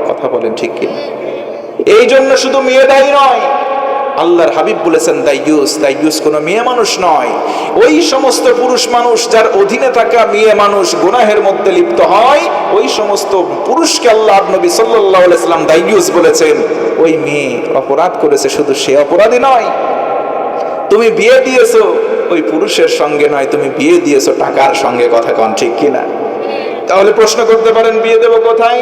কথা বলেন ঠিক কিনা? এই জন্য শুধু মেয়ে দায়ী নয়, আল্লাহর হাবিব বলেছেন দাইয়ুস, দাইয়ুস কোনো মেয়ে মানুষ নয়, ওই সমস্ত পুরুষ মানুষ যার অধীনে থাকা মেয়ে মানুষ গুনাহের মধ্যে লিপ্ত হয়, ওই সমস্ত পুরুষকে আল্লাহ নবী সাল্লাল্লাহু আলাইহি ওয়াসাল্লাম দাইয়ুস বলেছেন। ওই মেয়ে অপরাধ করেছে, শুধু সে অপরাধী নয়, তুমি বিয়ে দিয়েছো ওই পুরুষের সঙ্গে নয়, তুমি বিয়ে দিয়েছো টাকার সঙ্গে। কথা কন ঠিক কিনা? তাহলে প্রশ্ন করতে পারেন, বিয়ে দেবো কোথায়?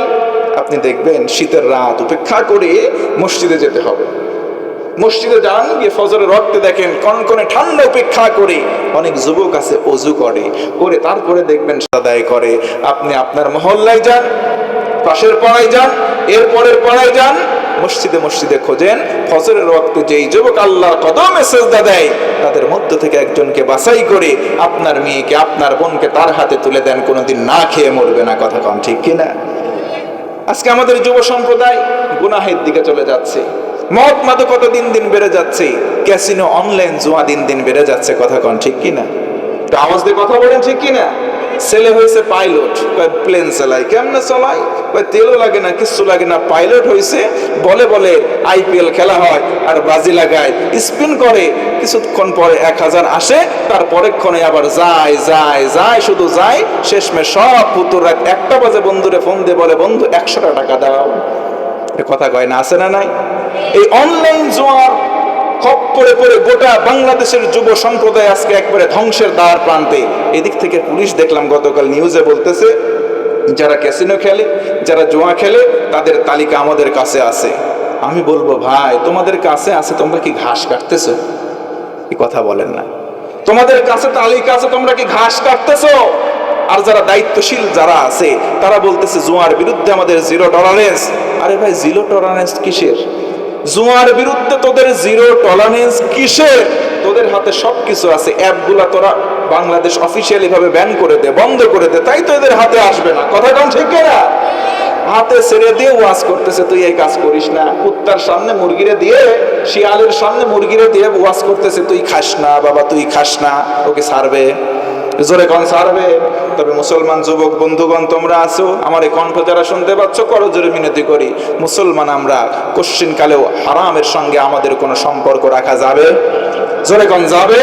আপনি দেখবেন শীতের রাত উপেক্ষা করে মসজিদে যেতে হবে। মসজিদে যান, গিয়ে ফজরের রক্তে দেখেন কনকনে ঠান্ডা উপেক্ষা করে অনেক যুবক আছে ওযু করে, তারপরে দেখবেন আদায় করে। আপনি আপনার মহল্লায় যান, পাশের পাড়ায় যান, এরপরের পাড়ায় যান, মসজিদে মসজিদে খোঁজেন, ফজরের ওয়াক্তে যেই যুবক আল্লাহর কদমে সিজদা দেয় তাদের মধ্য থেকে একজনকে বাছাই করে আপনার মেয়েকে, আপনার বোনকে তার হাতে তুলে দেন, কোনোদিন না খেয়ে মরবে না। কথা কন ঠিক কিনা? আজকে আমাদের যুব সম্প্রদায় গুনাহের দিকে চলে যাচ্ছে, মদ মাদকতা দিন দিন বেড়ে যাচ্ছে, ক্যাসিনো অনলাইন জুয়া দিন দিন বেড়ে যাচ্ছে। কথা কন ঠিক কিনা? তো আওয়াজ দিয়ে কথা বলেন ঠিক কিনা? ছেলে হয়েছে পাইলট, প্লেন চালায়, কেমনে চালায়? তেলও লাগে না, কিচ্ছু লাগে না, পাইলট হয়েছে, বলে বলে IPL খেলা হয় আর বাজি লাগায়, স্পিন করে, কিছুক্ষণ পরে 1000 আসে, তার পরেক্ষণে আবার যায় যায় যায়, শুধু যায়, শেষমেশ সব পুতুর রাত 1টা বাজে বন্ধুরে ফোন দিয়ে বলে, বন্ধু 100 টাকা দাও। কথা কয় না? আছে না নাই? এই অনলাইন জুয়ার খপ্পরে পড়ে গোটা বাংলাদেশের যুব সম্প্রদায় আজকে একবারে ধ্বংসের দ্বার প্রান্তে। এদিক থেকে পুলিশ দেখলাম গতকাল নিউজে বলতেছে যারা ক্যাসিনো খেলে, যারা জুয়া খেলে, তাদের তালিকা আমাদের কাছে আছে। আমি বলবো ভাই, তোমাদের কাছে আছে, তোমরা কি ঘাস কাটতেছো? কি কথা বলেন না? তোমাদের কাছে তালিকা আছে, তোমরা কি ঘাস কাটতেছো? আর যারা দায়িত্বশীল যারা আছে তারা বলতেছে জুয়ার বিরুদ্ধে আমাদের জিরো টলারেন্স। আরে ভাই, জিরো টলারেন্স কিসের? জুয়ার বিরুদ্ধে তোদের জিরো টলারেন্স কিসের? তোদের হাতে সবকিছু আছে, অ্যাপগুলা তোরা বাংলাদেশ অফিসিয়ালি ভাবে ব্যান করে দে, বন্ধ করে দে, তাই তো এদের হাতে আসবে না। কথা কোন ঠিক না? হাতে ছেড়ে দিয়ে ওয়াজ করতেছে তুই এই কাজ করিস না, কুত্তার সামনে মুরগিরে দিয়ে, শিয়ালের সামনে মুরগিরে দিয়ে ওয়াজ করতেছে তুই খাস না বাবা, তুই খাস না, ওকে ছাড়বে? জোরে কোন ছাড়বে? তবে মুসলমান যুবক বন্ধুগণ তোমরা আছো, আমার এই কণ্ঠ যারা শুনতে পাচ্ছ, করো জোরে মিনতি করি, মুসলমান আমরা কোশ্চিন কালেও হারামের সঙ্গে আমাদের কোনো সম্পর্ক রাখা যাবে? জোরে কোন যাবে?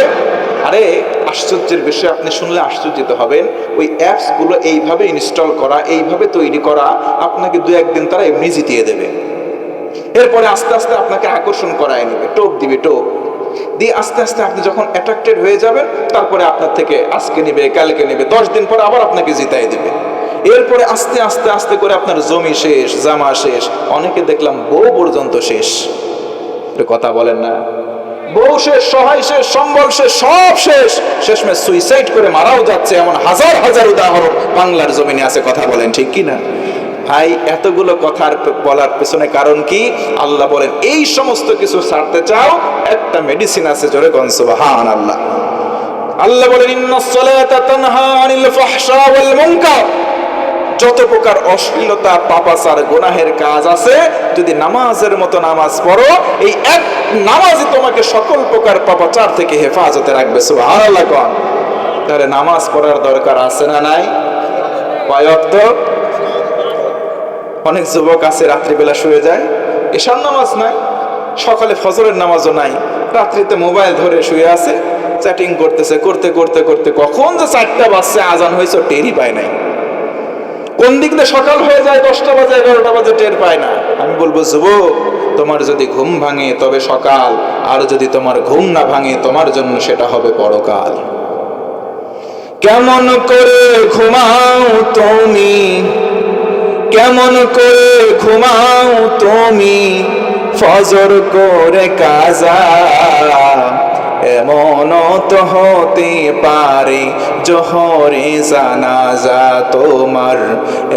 আরে আশ্চর্যের বিষয়, আপনি শুনলে আশ্চর্যিত হবেন। ওই অ্যাপস গুলো এইভাবে ইনস্টল করা, এইভাবে তৈরি করা, আপনাকে দু একদিন তারা এমনি জিতিয়ে দেবে। এরপরে আস্তে আস্তে আপনাকে আকর্ষণ করায় নেবে, টোপ দিবে, টোপ দিয়ে আস্তে আস্তে আপনি যখন অ্যাট্রাক্টেড হয়ে যাবেন, তারপরে আপনার থেকে আজকে নেবে, কালকে নেবে, 10 দিন পরে আবার আপনাকে জিতাই দেবে। এরপরে আস্তে আস্তে আস্তে করে আপনার জমি শেষ, জামা শেষ, অনেকে দেখলাম বউ পর্যন্ত শেষ। কথা বলেন না? বউ শেষ, সহায় শেষ, সম্বল শেষ, সব শেষ, শেষমেশ সুইসাইড করে মারাও যাচ্ছে, এমন হাজার হাজার উদাহরণ বাংলার জমিনে আছে। কথা বলেন ঠিক কি না? ভাই, এতগুলো কথার বলার পেছনে কারণ কি? আল্লাহ বলেন এই সমস্ত কিছু ছাড়তে চাও, একটা মেডিসিন আছে, জোরে কোন সুবহানাল্লাহ। আল্লাহ বলেন ইন্নাস সালাতা তানহা আনিল ফাহশা ওয়াল মুনকার। যত প্রকার অশ্লীলতা, পাপাচার, গুনাহের কাজ আছে, যদি নামাজের মতো নামাজ পড়ো, এই এক নামাজই তোমাকে সকল প্রকার পাপাচার থেকে হেফাজতে রাখবে। সুবহানাল্লাহ কোন? তাহলে নামাজ পড়ার দরকার আছে না নাই? কয় ওয়াক্ত? অনেক যুবক আছে রাত্রিবেলা শুয়ে যায়, এশার নামাজ নাই, সকালে ফজরের নামাজও নাই, রাত্রিতে মোবাইল ধরে শুয়ে আছে, চ্যাটিং করতেছে, করতে করতে করতে কখন যে 4টা বাজছে, আজান হয়েছে, টেরই পায় নাই। কোন দিক দিয়ে সকাল হয়ে যায়, 10টা বাজে, 11টা বাজে, টের পায় না। আমি বলবো যুবক, তোমার যদি ঘুম ভাঙে তবে সকাল, আর যদি তোমার ঘুম না ভাঙে তোমার জন্য সেটা হবে পরকাল। কেমন করে ঘুমাও তুমি, কেমন করে ঘুমাও তুমি, ফজর করে কাজা, এমন তো হতে পারে জোহরে জানাজা তোমার,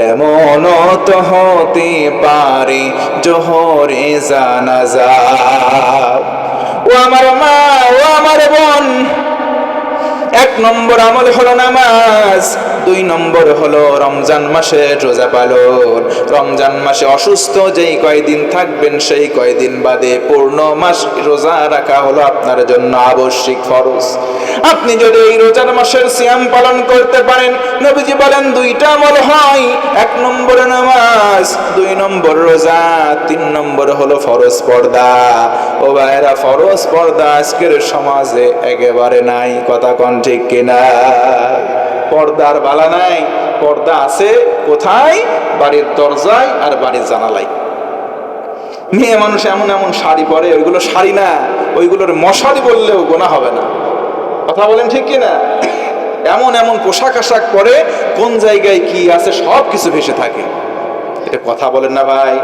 এমন তো হতে পারে জোহরে জানাজা। ও আমার মা, ও আমার বোন, 1 নম্বর আমল হলো নামাজ, 2 নম্বর হলো রমজান মাসে রোজা পালন। রমজান মাসে অসুস্থ যেই কয়দিন থাকবেন, সেই কয়দিন বাদে পূর্ণ মাস রোজা রাখা হলো আপনার জন্য আবশ্যিক ফরজ। আপনি যদি এই রোজার মাসের সিয়াম পালন করতে পারেন, নবীজি বলেন 2টা আমল হয়, 1 নম্বর নামাজ, 2 নম্বর রোজা, 3 নম্বর হলো ফরজ পর্দা। ও ভাইরা, ফরজ পর্দা আজকের সমাজে একেবারে নাই। কথা কোন ঠিক কিনা? পর্দার বালা নাই। পর্দা আছে কোথায়? বাড়ির দরজায় আর বাড়ির জানালায়। মেয়ে মানুষ এমন এমন শাড়ি পরে, ওইগুলো শাড়ি না, ওইগুলোর মশারি বললেও গোনা হবে না। কথা বলেন ঠিক কিনা? এমন এমন পোশাক আশাক পরে, কোন জায়গায় কি আছে সব কিছু ভেসে থাকে। এটা কথা বলেন না ভাই?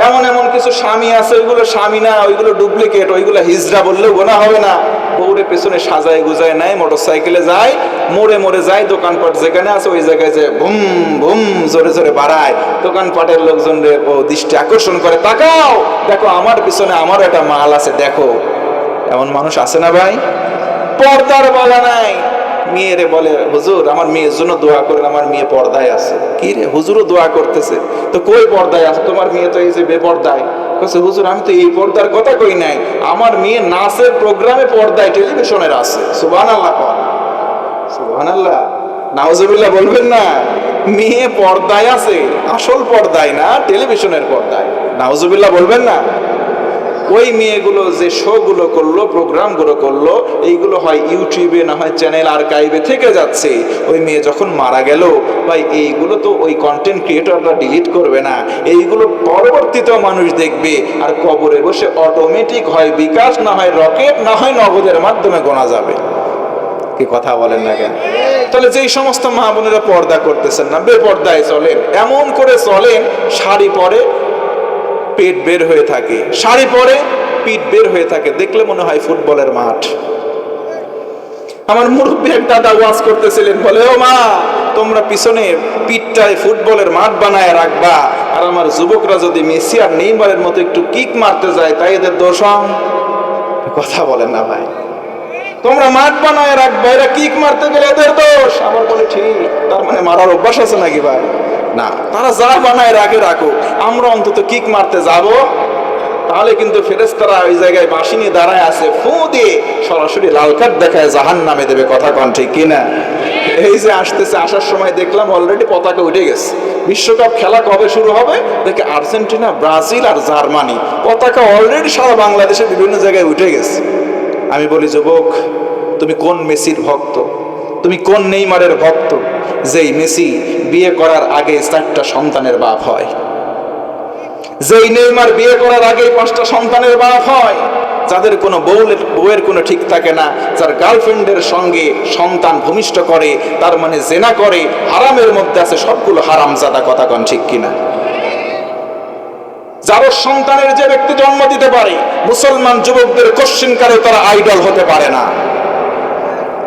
এমন এমন কিছু স্বামী আছে, ওইগুলো স্বামী না, ওইগুলো ডুপ্লিকেট, ওইগুলো হিজড়া বললেও গোনা হবে না। বউরে পেছনে সাজায় গুজায় নেয়, মোটরসাইকেলে যায়, মোড়ে মোড়ে যায়, দোকানপাট যেখানে আছে ওই জায়গায় যে ভুম ভুম জোরে জোরে বাড়ায়, দোকানপাটের লোকজন ও দৃষ্টি আকর্ষণ করে, তাকাও দেখো আমার পিছনে আমারও একটা মাল আছে দেখো। এমন মানুষ আছে না ভাই? পর্দার বলা নাই। মেয়েরে বলে হুজুর আমার মেয়ের জন্য দোয়া করেন, আমার মেয়ে পর্দায় আছে। কি রে, হুজুরও দোয়া করতেছে, তো কই পর্দায় আছে? তোমার মেয়ে তো এই যে বেপর্দায়। বলছে হুজুর আমি তো এই পর্দার কথা কই নাই, আমার মেয়ে নাচের প্রোগ্রামে পর্দায় টেলিভিশনের আছে। সুবহানাল্লাহ, সুবহানাল্লাহ, নাউজুবিল্লাহ বলবেন না? মেয়ে পর্দায় আছে, আসল পর্দায় না, টেলিভিশনের পর্দায়। নাউজুবিল্লাহ বলবেন না? ওই মেয়েগুলো যে শোগুলো করলো, প্রোগ্রামগুলো করলো, এইগুলো হয় ইউটিউবে, না হয় চ্যানেল আর্কাইভে থেকে যাচ্ছে। ওই মেয়ে যখন মারা গেল ভাই, এইগুলো তো ওই কন্টেন্ট ক্রিয়েটররা ডিলিট করবে না, এইগুলো পরবর্তীতেও মানুষ দেখবে। আর কবরে বসে অটোমেটিক হয় বিকাশ, না হয় রকেট, না হয় নগদের মাধ্যমে গোনা যাবে। কি কথা বলেন না কেন? তাহলে যেই সমস্ত মা বোনেরা পর্দা করতেছেন না, বেপর্দায় চলেন, এমন করে চলেন শাড়ি পরে পেট বের হয়ে থাকে, শাড়ি পরে পিঠ বের হয়ে থাকে, দেখলে মনে হয় ফুটবলের মাঠ। আমার মুরব্বী এক দাদা ওয়াজ করতেছিলেন, বলে ও মা, তোমরা পিছনে পিঠটায় ফুটবলের মাঠ বানায় রাখবা, আর আমার যুবকরা যদি মেসি আর নেইমারের মতো একটু কিক মারতে যায় তাই এদের দোষ। কথা বলেন না ভাই, তোমরা মাঠ বানায় রাখবা, এরা কিক মারতে গেলে এদের দোষ। আবার বলে ঠিক, তার মানে মারার অভ্যাস আছে নাকি ভাই? না, তারা যা বানায় রাখে রাখুক, আমরা অন্তত কিক মারতে যাব, তাহলে কিন্তু ফেরেশতারা ওই জায়গায় বাঁশি নিয়ে দাঁড়ায় আছে, ফু দিয়ে সরাসরি লাল কার্ড দেখায় জাহান্নামে দেবে। কথা কন ঠিক কিনা? এই যে আসতেছে, আসার সময় দেখলাম অলরেডি পতাকা উঠে গেছে। বিশ্বকাপ খেলা কবে শুরু হবে দেখে আর্জেন্টিনা, ব্রাজিল আর জার্মানি, পতাকা অলরেডি সারা বাংলাদেশের বিভিন্ন জায়গায় উঠে গেছে। আমি বলি, যুবক, তুমি কোন মেসির ভক্ত? তুমি কোন নেইমারের ভক্ত যেই মেসি বিয়ে করার আগে 4টা সন্তানের বাপ হয়? যেই নেইমার বিয়ে করার আগে 5টা সন্তানের বাপ হয়? যাদের কোনো বউয়ের কোনো ঠিক থাকে না, যার গার্লফ্রেন্ডের সঙ্গে সন্তান ভূমিষ্ঠ করে, তার মানে জেনা করে, হারামের মধ্যে আছে সবগুলো হারামজাদা। কথা কন ঠিক কিনা? যার সন্তানের যে ব্যক্তি জন্ম দিতে পারে, মুসলমান যুবকদের কোশ্চিনকারে তারা আইডল হতে পারে না।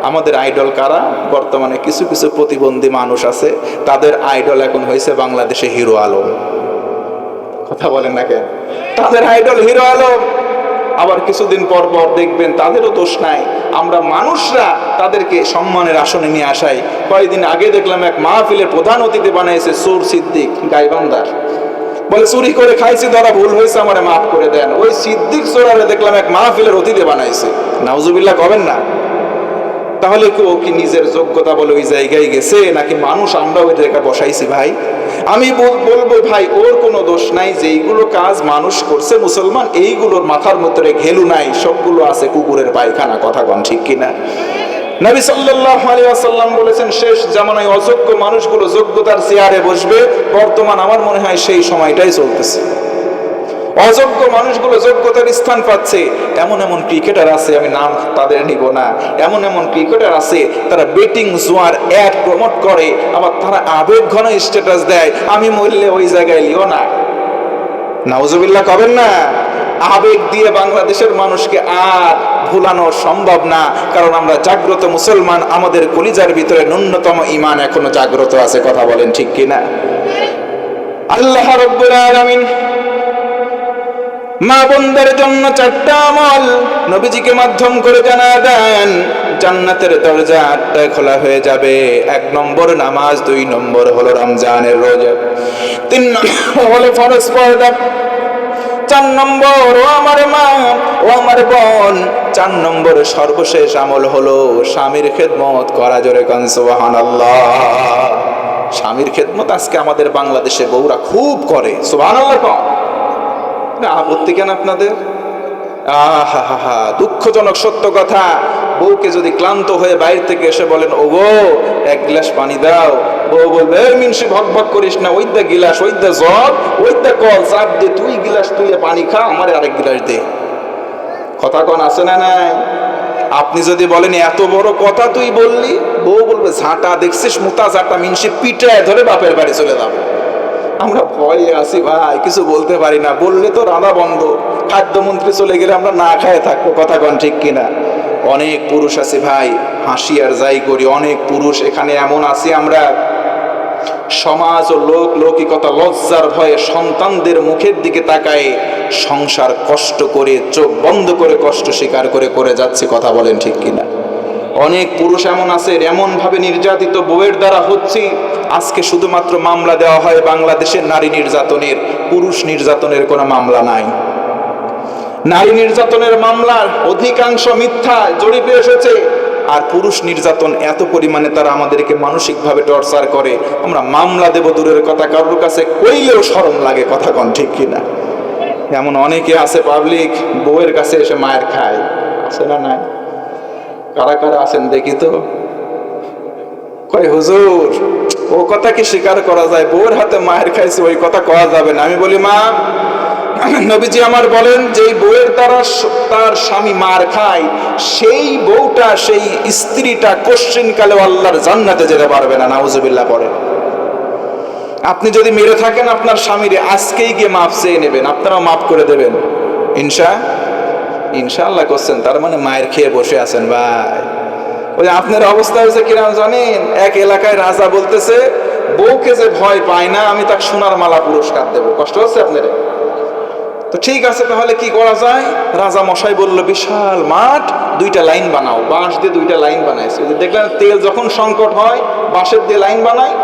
আমাদের আইডল কারা? বর্তমানে কিছু কিছু প্রতিবন্ধী মানুষ আছে, তাদের আইডল এখন হয়েছে বাংলাদেশে হিরো আলম। কথা বলেন না কেন? তাদের আইডল হিরো আলম। আবার কিছুদিন পর পর দেখবেন তাদেরও দোষ নাই, আমরা মানুষরা তাদেরকে সম্মানের আসনে নিয়ে আসাই। কয়েকদিন আগে দেখলাম এক মাহফিলের প্রধান অতিথি বানাইছে চোর সিদ্দিক গাইবান্ধার। বলে চুরি করে খাইছি, ধরা ভুল হয়েছে, আমারে মাফ করে দেন। ওই সিদ্দিক চোরারে দেখলাম এক মাহফিলের অতিথি বানাইছে। নাউজুবিল্লাহ কবেন না? তাহলে ও কি নিজের যোগ্যতা বলে ওই জায়গায় গেছে, নাকি মানুষ আমরা ওই জায়গায় বসাইছি? ভাই আমি বলবো ভাই, ওর কোনো দোষ নাই। যেইগুলো কাজ মানুষ করছে মুসলমান, এইগুলোর মাথার মধ্যে ঘেলু নাই, সবগুলো আছে কুকুরের পায়খানা। কথা কন ঠিক কিনা? নবী সাল্লাল্লাহু আলাইহি ওয়াসাল্লাম বলেছেন, শেষ জামানায় অযোগ্য মানুষগুলো যোগ্যতার চেয়ারে বসবে। বর্তমান আমার মনে হয় সেই সময়টাই চলতেছে। অযোগ্য মানুষগুলো যোগ্যতার স্থান পাচ্ছে। এমন এমন ক্রিকেটার আছে, আমি নাম তাদের নিব না, এমন এমন ক্রিকেটার আছে তারা বেটিং জুয়ার অ্যাড প্রমোট করে, আবার তারা আবেগ ঘন স্ট্যাটাস দেয়, আমি মরলে ওই জায়গায় লিও না। নাউজুবিল্লাহ কবেন না? আবেগ দিয়ে বাংলাদেশের মানুষকে আর ভুলানো সম্ভব না, কারণ আমরা জাগ্রত মুসলমান, আমাদের কলিজার ভিতরে ন্যূনতম ঈমান এখনো জাগ্রত আছে। কথা বলেন ঠিক কিনা? আল্লাহ রাব্বুল আলামিন মা বোনদের জন্য 4টা আমল নবীজিকে মাধ্যম করে জানা দেন। জান্নাতের দরজা 8টায় খোলা হয়ে যাবে। 1 নম্বর নামাজ, 2 নম্বর হলো রমজানের রোজা, 3 নম্বর হলো ফরজ পর্দা, 4 নম্বর ও আমার মা ও আমার বোন, 4 নম্বর সর্বশেষ আমল হলো স্বামীর খেদমত করা। জোরে কান সুবহানাল্লাহ। স্বামীর খেদমত আজকে আমাদের বাংলাদেশে বউরা খুব করে। সুবহানাল্লাহ। আপত্তি কেন আপনাদের? আহা, দুঃখজনক সত্য কথা। বউকে যদি ক্লান্ত হয়ে বাইরে থেকে এসে বলেন, ও গো 1 গ্লাস পানি দাও, বউ বলবে, মিনসি ভক ভক করিস না, ওইটা গিলাস, ওইটা জগ, ওইটা কল, চাপ দে, তুই গিলাস তুই পানি খা, আমার আরেক গিলাস দে। কথা কন আছে না নাই? আপনি যদি বলেন এত বড় কথা তুই বললি, বউ বলবে, ঝাঁটা দেখছিস, মুতা ঝাঁটা, মিনসি পিটায় ধরে বাপের বাড়ি চলে যাবে। আমরা ভয়ে আছি ভাই, কিছু বলতে পারি না, বললে তো রান্না বন্ধ। খাদ্যমন্ত্রী চলে গেলে আমরা না খায় থাকবো। কথা কন ঠিক কিনা? অনেক পুরুষ আছে ভাই, হাসি আর যাই করি, অনেক পুরুষ এখানে এমন আছি, আমরা সমাজ ও লৌকিকতা লজ্জার ভয়ে সন্তানদের মুখের দিকে তাকায় সংসার কষ্ট করে, চোখ বন্ধ করে, কষ্ট স্বীকার করে করে যাচ্ছে। কথা বলেন ঠিক কিনা? অনেক পুরুষ এমন আছে, এমন ভাবে নির্যাতিত বউয়ের দ্বারা হচ্ছে। আজকে শুধুমাত্র মামলা দেওয়া হয় বাংলাদেশের নারী নির্যাতনের, পুরুষ নির্যাতনের কোনো মামলা নাই। নারী নির্যাতনের মামলার অধিকাংশ মিথ্যা জড়িত এসেছে, আর পুরুষ নির্যাতন এত পরিমাণে তারা আমাদেরকে মানসিকভাবে টর্চার করে, আমরা মামলা দেব দূরের কথা, কারোর কাছে কইলেও শরম লাগে। কথা কন ঠিক কিনা? এমন অনেকে আছে পাবলিক, বউয়ের কাছে এসে মায়ের খায়। আছে না নাই? কারা কারা আছেন দেখি তো। কয় হুজুর, ও কথা কি স্বীকার করা যায়? বউয়ের হাতে মায়ের খাইছে, ওই কথা কওয়া যাবে না। আমি বলি, মা নবীজি আমার বলেন, যে বউয়ের দ্বারা তার স্বামী মার খায়, সেই বউটা, সেই স্ত্রীটা কোশ্চিনকালে আল্লাহর জান্নাতে যেতে পারবে না। নাউজুবিল্লাহ পড়েন। আপনি যদি মেরে থাকেন আপনার স্বামীরে, আজকেই গিয়ে মাফ চেয়ে নেবেন, আপনারাও মাফ করে দেবেন ইনশাআল্লাহ করছেন। তার মানে মায়ের খেয়ে বসে আছেন ভাই। ওই আপনার অবস্থা হয়েছে কিরকম জানেন? এক এলাকায় রাজা বলতেছে, বউকে যে ভয় পায় না, আমি তাকে সোনার মালা পুরস্কার দেব। কষ্ট হচ্ছে আপনার? তো ঠিক আছে, তাহলে কি করা যায়? রাজা মশাই বলল, বিশাল মাঠ, 2টা লাইন বানাও। বাঁশ দিয়ে 2টা লাইন বানাইছে। দেখলেন, তেল যখন সংকট হয় বাঁশের দিয়ে লাইন বানায়,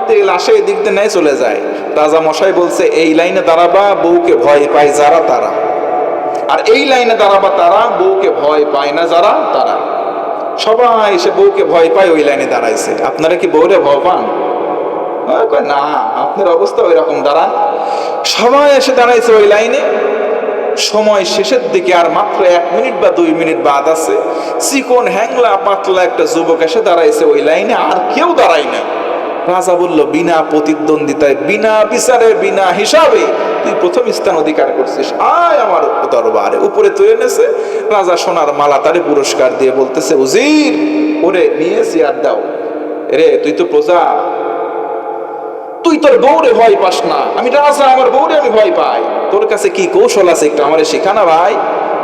তেল আসে এদিক দিয়ে নেয় চলে যায়। রাজা মশাই বলছে, এই লাইনে দাঁড়াবা বউকে ভয় পায় যারা তারা, আর এই লাইনে দাঁড়াবা তারা বউকে ভয় পায় না যারা তারা। সবাই এসে বউকে ভয় পায় ওই লাইনে দাঁড়াইছে। আপনারা কি বউরে ভয় পান? না, আপনার অবস্থা ওই রকম। দাঁড়া, সবাই এসে দাঁড়াইছে ওই লাইনে। সময় শেষের দিকে, আর মাত্র 1 মিনিট বা 2 মিনিট বাদ আছে। চিকন হ্যাংলা পাতলা একটা যুবক এসে দাঁড়াইছে ওই লাইনে, আর কেউ দাঁড়ায় না। রাজা বলল, বিনা প্রতিদ্বন্দ্বিতায়, বিনা বিচারে, বিনা হিসাবে তুই প্রথম স্থান অধিকার করছিস, আয় আমার দরবারে। উপরে তুলে এনেছে। রাজা সোনার মালা তারে পুরস্কার দিয়ে বলতেছে, উজির, ওরে নিয়ে চেয়ার দাও। রে, তুই তো প্রজা, তুই তোর বউরে ভয় পাস না। আমি রাজা, আমার বউরে আমি ভয় পাই। তোর কাছে কি কৌশল আছে একটু আমারে শিখানা ভাই।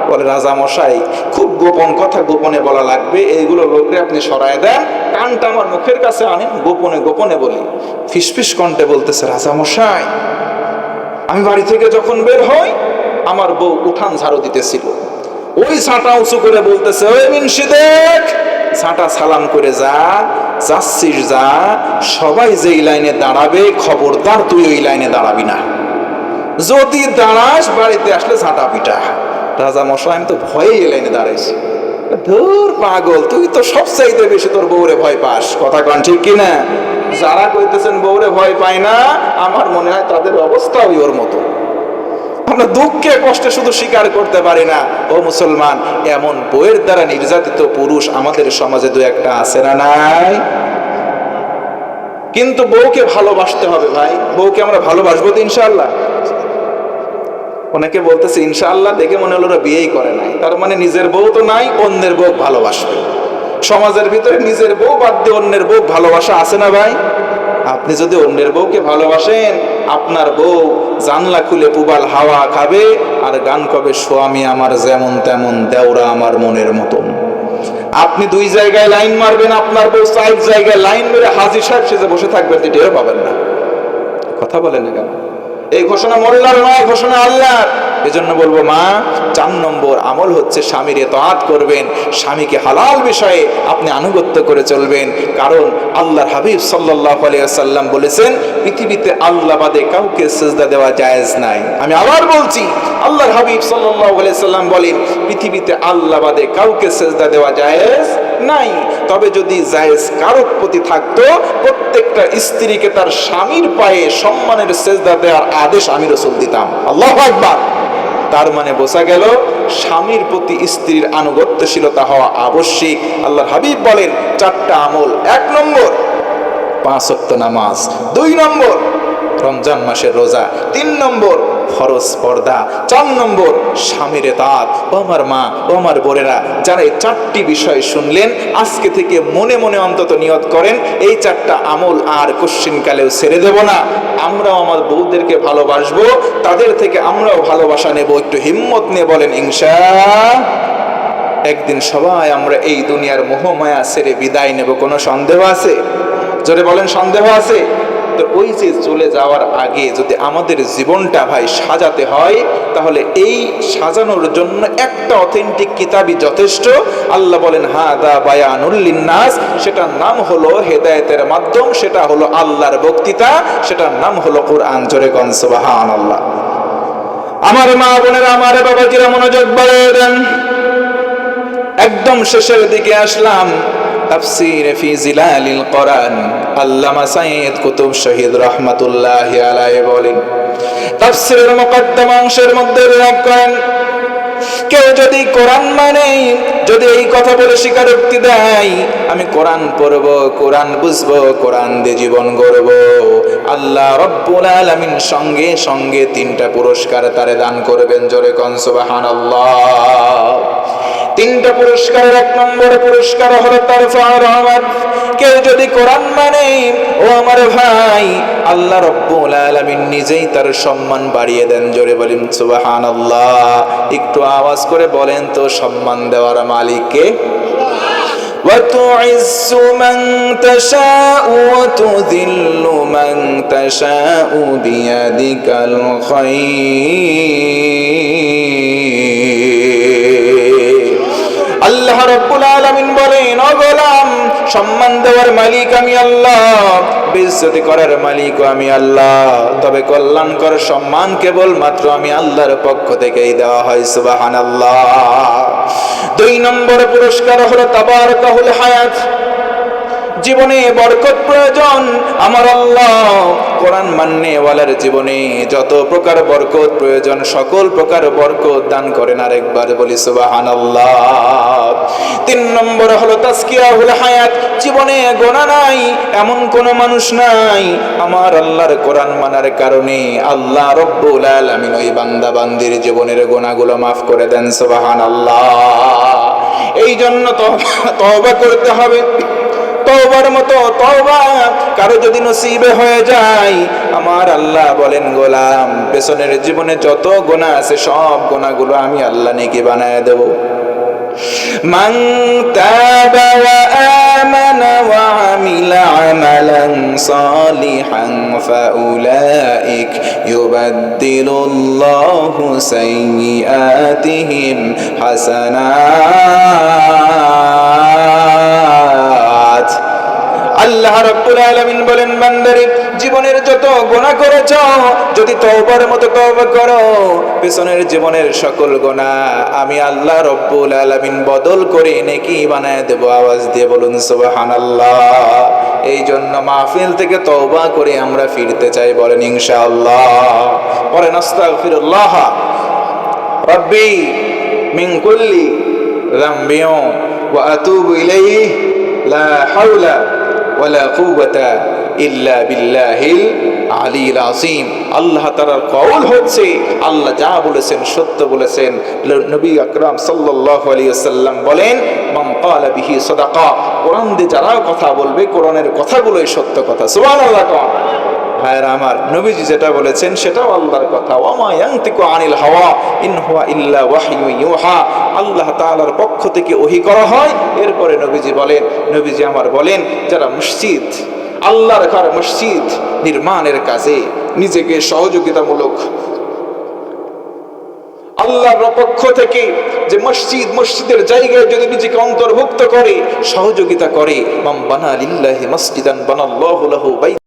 বলে, রাজা মশাই, খুব গোপন কথা গোপনে বলা লাগবে, এইগুলো লোকরে আপনি সরায় দেন, কানটা আমার মুখের কাছে আনেন, গোপনে গোপনে বলি। ফিসফিস কণ্ঠে বলতেছে, রাজা মশাই, আমি বাড়ি থেকে যখন বের হই, আমার বউ উঠান ঝাড়ু দিতেছিল। ওই ঝাঁটা উঁচু করে বলতেছে, ওই মিনসি দেখ, ঝাঁটা সালাম করে যা, যাচ্ছিস যা, সবাই যেই লাইনে দাঁড়াবে খবরদার তুই ওই লাইনে দাঁড়াবি না, যদি দাঁড়াস বাড়িতে আসলে ঝাঁটা পিটা। রাজা মশাই, আমি তো ভয়ে এই লাইনে দাঁড়াইছি। ধুর পাগল, তুই তো সবচাইতে বেশি তোর বউরে ভয় পাস। কথা কন ঠিক কিনা? যারা কইতেছেন বউরে ভয় পায় না, আমার মনে হয় তাদের অবস্থা ওই ওর মতো। আমরা দুঃখে কষ্টে শুধু স্বীকার করতে পারি না। ও মুসলমান, এমন বউয়ের দ্বারা নির্যাতিত পুরুষ আমাদের সমাজে 2-1টা আছে না নাই? কিন্তু বউকে ভালোবাসতে হবে ভাই। বউকে আমরা ভালোবাসবো তো ইনশাআল্লাহ? অনেকে বলতেছে ইনশাআল্লাহ, দেখে মনে হলো ওরা বিয়েই করে নাই। তার মানে নিজের বউ তো নাই, অন্যের বউ ভালোবাসবে। সমাজের ভিতরে নিজের বউ বাদ দিয়ে অন্যের বউ ভালোবাসা আছে না ভাই? আপনি যদি অন্যের বউকে ভালোবাসেন, আপনার বউ জানলা খুলে পুবাল হাওয়া খাবে আর গান কবে, স্বামী আমার যেমন তেমন, দেওরা আমার মনের মতন। আপনি 2 জায়গায় লাইন মারবেন, আপনার বউ 4 জায়গায় লাইন মেরে হাজী সাহেব সেজে বসে থাকবেন, টেরও পাবেন না। কথা বলেন না কেন? এই ঘোষণা মোল্লার নয়, ঘোষণা আল্লাহর। এজন্য বলবো, মা, 4 নম্বর আমল হচ্ছে স্বামীর ইতাআত করবেন। স্বামীকে হালাল বিষয়ে আপনি আনুগত্য করে চলবেন। কারণ আল্লাহর হাবিব সাল্লাল্লাহু আলাইহি ওয়াসাল্লাম বলেছেন, পৃথিবীতে আল্লাহ বাদে কাউকে সিজদা দেওয়া জায়েজ নাই। আমি আবার বলছি, আল্লাহর হাবিব সাল্লাল্লাহু আলাইহি ওয়াসাল্লাম বলেন, পৃথিবীতে আল্লাহ বাদে কাউকে সিজদা দেওয়া জায়েজ নাই। তবে যদি জায়েজ কারোর প্রতি থাকতো, প্রত্যেকটা স্ত্রীকে তার স্বামীর পায়ে সম্মানের সিজদা দেওয়ার আদেশ আমি রাসূল দিতাম। আল্লাহু আকবার। তার মানে বোঝা গেল, স্বামীর প্রতি স্ত্রীর আনুগত্যশীলতা হওয়া আবশ্যিক। আল্লাহর হাবিব বলেন 4টা আমল। 1 নম্বর 5 ওয়াক্ত নামাজ, 2 নম্বর রমজান মাসের রোজা, 3 নম্বর ফরজ পর্দা, 4 নম্বর স্বামীর ইতাআত। ও আমার মা, ও আমার বোনেরা, যারা এই 4টি বিষয় শুনলেন, আজকে থেকে মনে মনে অন্তত নিয়ত করেন, এই 4টা আমল আর কোশ্চিনকালেও ছেড়ে দেব না। আমরাও আমার বউদেরকে ভালোবাসবো, তাদের থেকে আমরাও ভালোবাসা নেব। একটু হিম্মত নিয়ে বলেন ইনশাআল্লাহ। একদিন সবাই আমরা এই দুনিয়ার মোহমায়া ছেড়ে বিদায় নেব, কোনো সন্দেহ আছে? জোরে বলেন, সন্দেহ আছে? তো ওই যে চলে যাওয়ার আগে যদি আমাদের জীবনটা ভাই সাজাতে হয়, তাহলে এই সাজানোর জন্য একটা অথেন্টিক কিতাবই যথেষ্ট। আল্লাহ বলেন, হাদা বায়ানুল লিন্নাস, সেটার নাম হলো হেদায়েতের মাধ্যম, সেটা হলো আল্লাহর বক্তৃতা, সেটার নাম হলো কোরআন। জোরে কোন সুবহানাল্লাহ। আমার মা বোনেরা, আমার বাবাজিরা, মনোযোগ বাড়ান। একদম শেষের দিকে আসলাম। তাফসীর ফি জিলালিল কোরআন, আল্লামা সাইয়্যিদ কুতুব শহীদ রাহমাতুল্লাহি আলাইহি বলেন, তাফসীরের মুকদ্দমা অংশের মধ্যে উল্লেখ করেন, কেউ যদি কোরআন মানে, যদি এই কথা বলে স্বীকারোক্তি দেয় আমি কোরআন পড়ব, কোরআন বুঝবো, কোরআন দিয়ে জীবন গড়ব, আল্লাহ রব্বুল আলামিন সঙ্গে সঙ্গে 3টা পুরস্কার তারে দান করবেন। জোরে কোন সুবহানাল্লাহ। 3টা পুরস্কারের 1 নম্বর পুরস্কার হলো তারফা'উর রহমাত। কেউ যদি কোরআন মানে, ও আমার ভাই, আল্লাহ রব্বুল আলামিন নিজেই তার সম্মান বাড়িয়ে দেন। জোরে বলেন সুবহানাল্লাহ। একটু আওয়াজ করে বলেন তো, সম্মান দেওয়ার মালিক কে? وَتُعِزُّ مَن تَشَاءُ وَتُذِلُّ مَن تَشَاءُ بِيَدِكَ الْخَيْرُ। আল্লাহ রাব্বুল আলামিন বলেন, ও গোলাম, সম্মান দেওয়ার মালিক আমি আল্লাহ, বেইজ্জতি করার মালিকও আমি আল্লাহ, তবে কল্যাণকর সম্মান কেবল মাত্র আমি আল্লাহর পক্ষ থেকেই দেওয়া হয়। সুবহানাল্লাহ। 2 নম্বর পুরস্কার হলো তাবারাকাহুল হায়াত। জীবনে বরকত প্রয়োজন, আমার আল্লাহ কোরআন মান্যওয়ালার জীবনে যত প্রকার বরকত প্রয়োজন সকল প্রকার বরকত দান করেন। আরেকবার বলি সুবহানাল্লাহ। 3 নম্বর হলো তাজকিয়াহুল হায়াত। জীবনে গোনা নাই, এমন কোন মানুষ নাই আমার আল্লাহর কোরআন মানার কারণে আল্লাহ রব্বুল আলামিন ওই বান্দা বান্দির জীবনের গোনাগুলো মাফ করে দেন। সুবহানাল্লাহ। এই জন্য তওবা করতে হবে। তওবার মতো তওবা কারো যদি নসিবে হয়ে যায়, আমার আল্লাহ বলেন, গোলাম পেছনের জীবনে যত গুনাহ আছে সব গুনাহগুলো আমি আল্লাহ নেকি বানায় দেব। মান তাবা ওয়া আমানা ওয়া আমিলা আমালান সালিহান ফাউলাইক ইউবাদদিলুল্লাহু সাইয়্যাতিহিম হাসানাত। আল্লাহ রাব্বুল আলামিন বলেন, বান্দারে জীবনের যত গুনাহ করেছো যদি তওবার মতো তওবা করো, পেছনের জীবনের সকল গুনাহ আমি আল্লাহ রাব্বুল আলামিন বদল করে নেকি বানায় দেব। আওয়াজ দিয়ে বলুন সুবহানাল্লাহ। এই জন্য মাহফিল থেকে তওবা করে আমরা ফিরতে চাই, বলেন ইনশাআল্লাহ। বলেন আস্তাগফিরুল্লাহ রাব্বি মিন কুল্লি যামবিন ওয়া আতুবু ইলাইহি লা হাওলা ওয়ালা কুওয়াতা ইল্লা বিল্লাহিল আলিয়্যিল আযীম। আল্লাহ তাআলার কওল হচ্ছে, আল্লাহ যা বলেছেন সত্য বলেছেন। নবী আকরাম সাল্লাল্লাহু আলাইহি ওয়াসাল্লাম বলেন, মান ক্বালা বিহি সাদাকা। কোরআন দিয়ে যারা কথা বলবে কোরআনের কথাগুলোই সত্য কথা। সুবহানাল্লাহ। ভাইরা আমার, নবীজি যেটা বলেছেন সেটাও আল্লাহর কথা। ওয়ামা ইয়ানতিকু আনিল হাওয়া ইন হুয়া ইল্লা ওয়াহয়ুন ইউহা। আল্লাহ তাআলার পক্ষ থেকে ওহী করা হয়। এরপরে নবীজি আমার বলেন, যারা মসজিদ, আল্লাহর ঘর মসজিদ নির্মাণের কাজে নিজেকে সহযোগিতামূলক আল্লাহর পক্ষ থেকে যে মসজিদের জায়গায় যদি নিজেকে অন্তর্ভুক্ত করে সহযোগিতা করে, মান বানা লিল্লাহি মাসজিদান বানাল্লাহু লাহু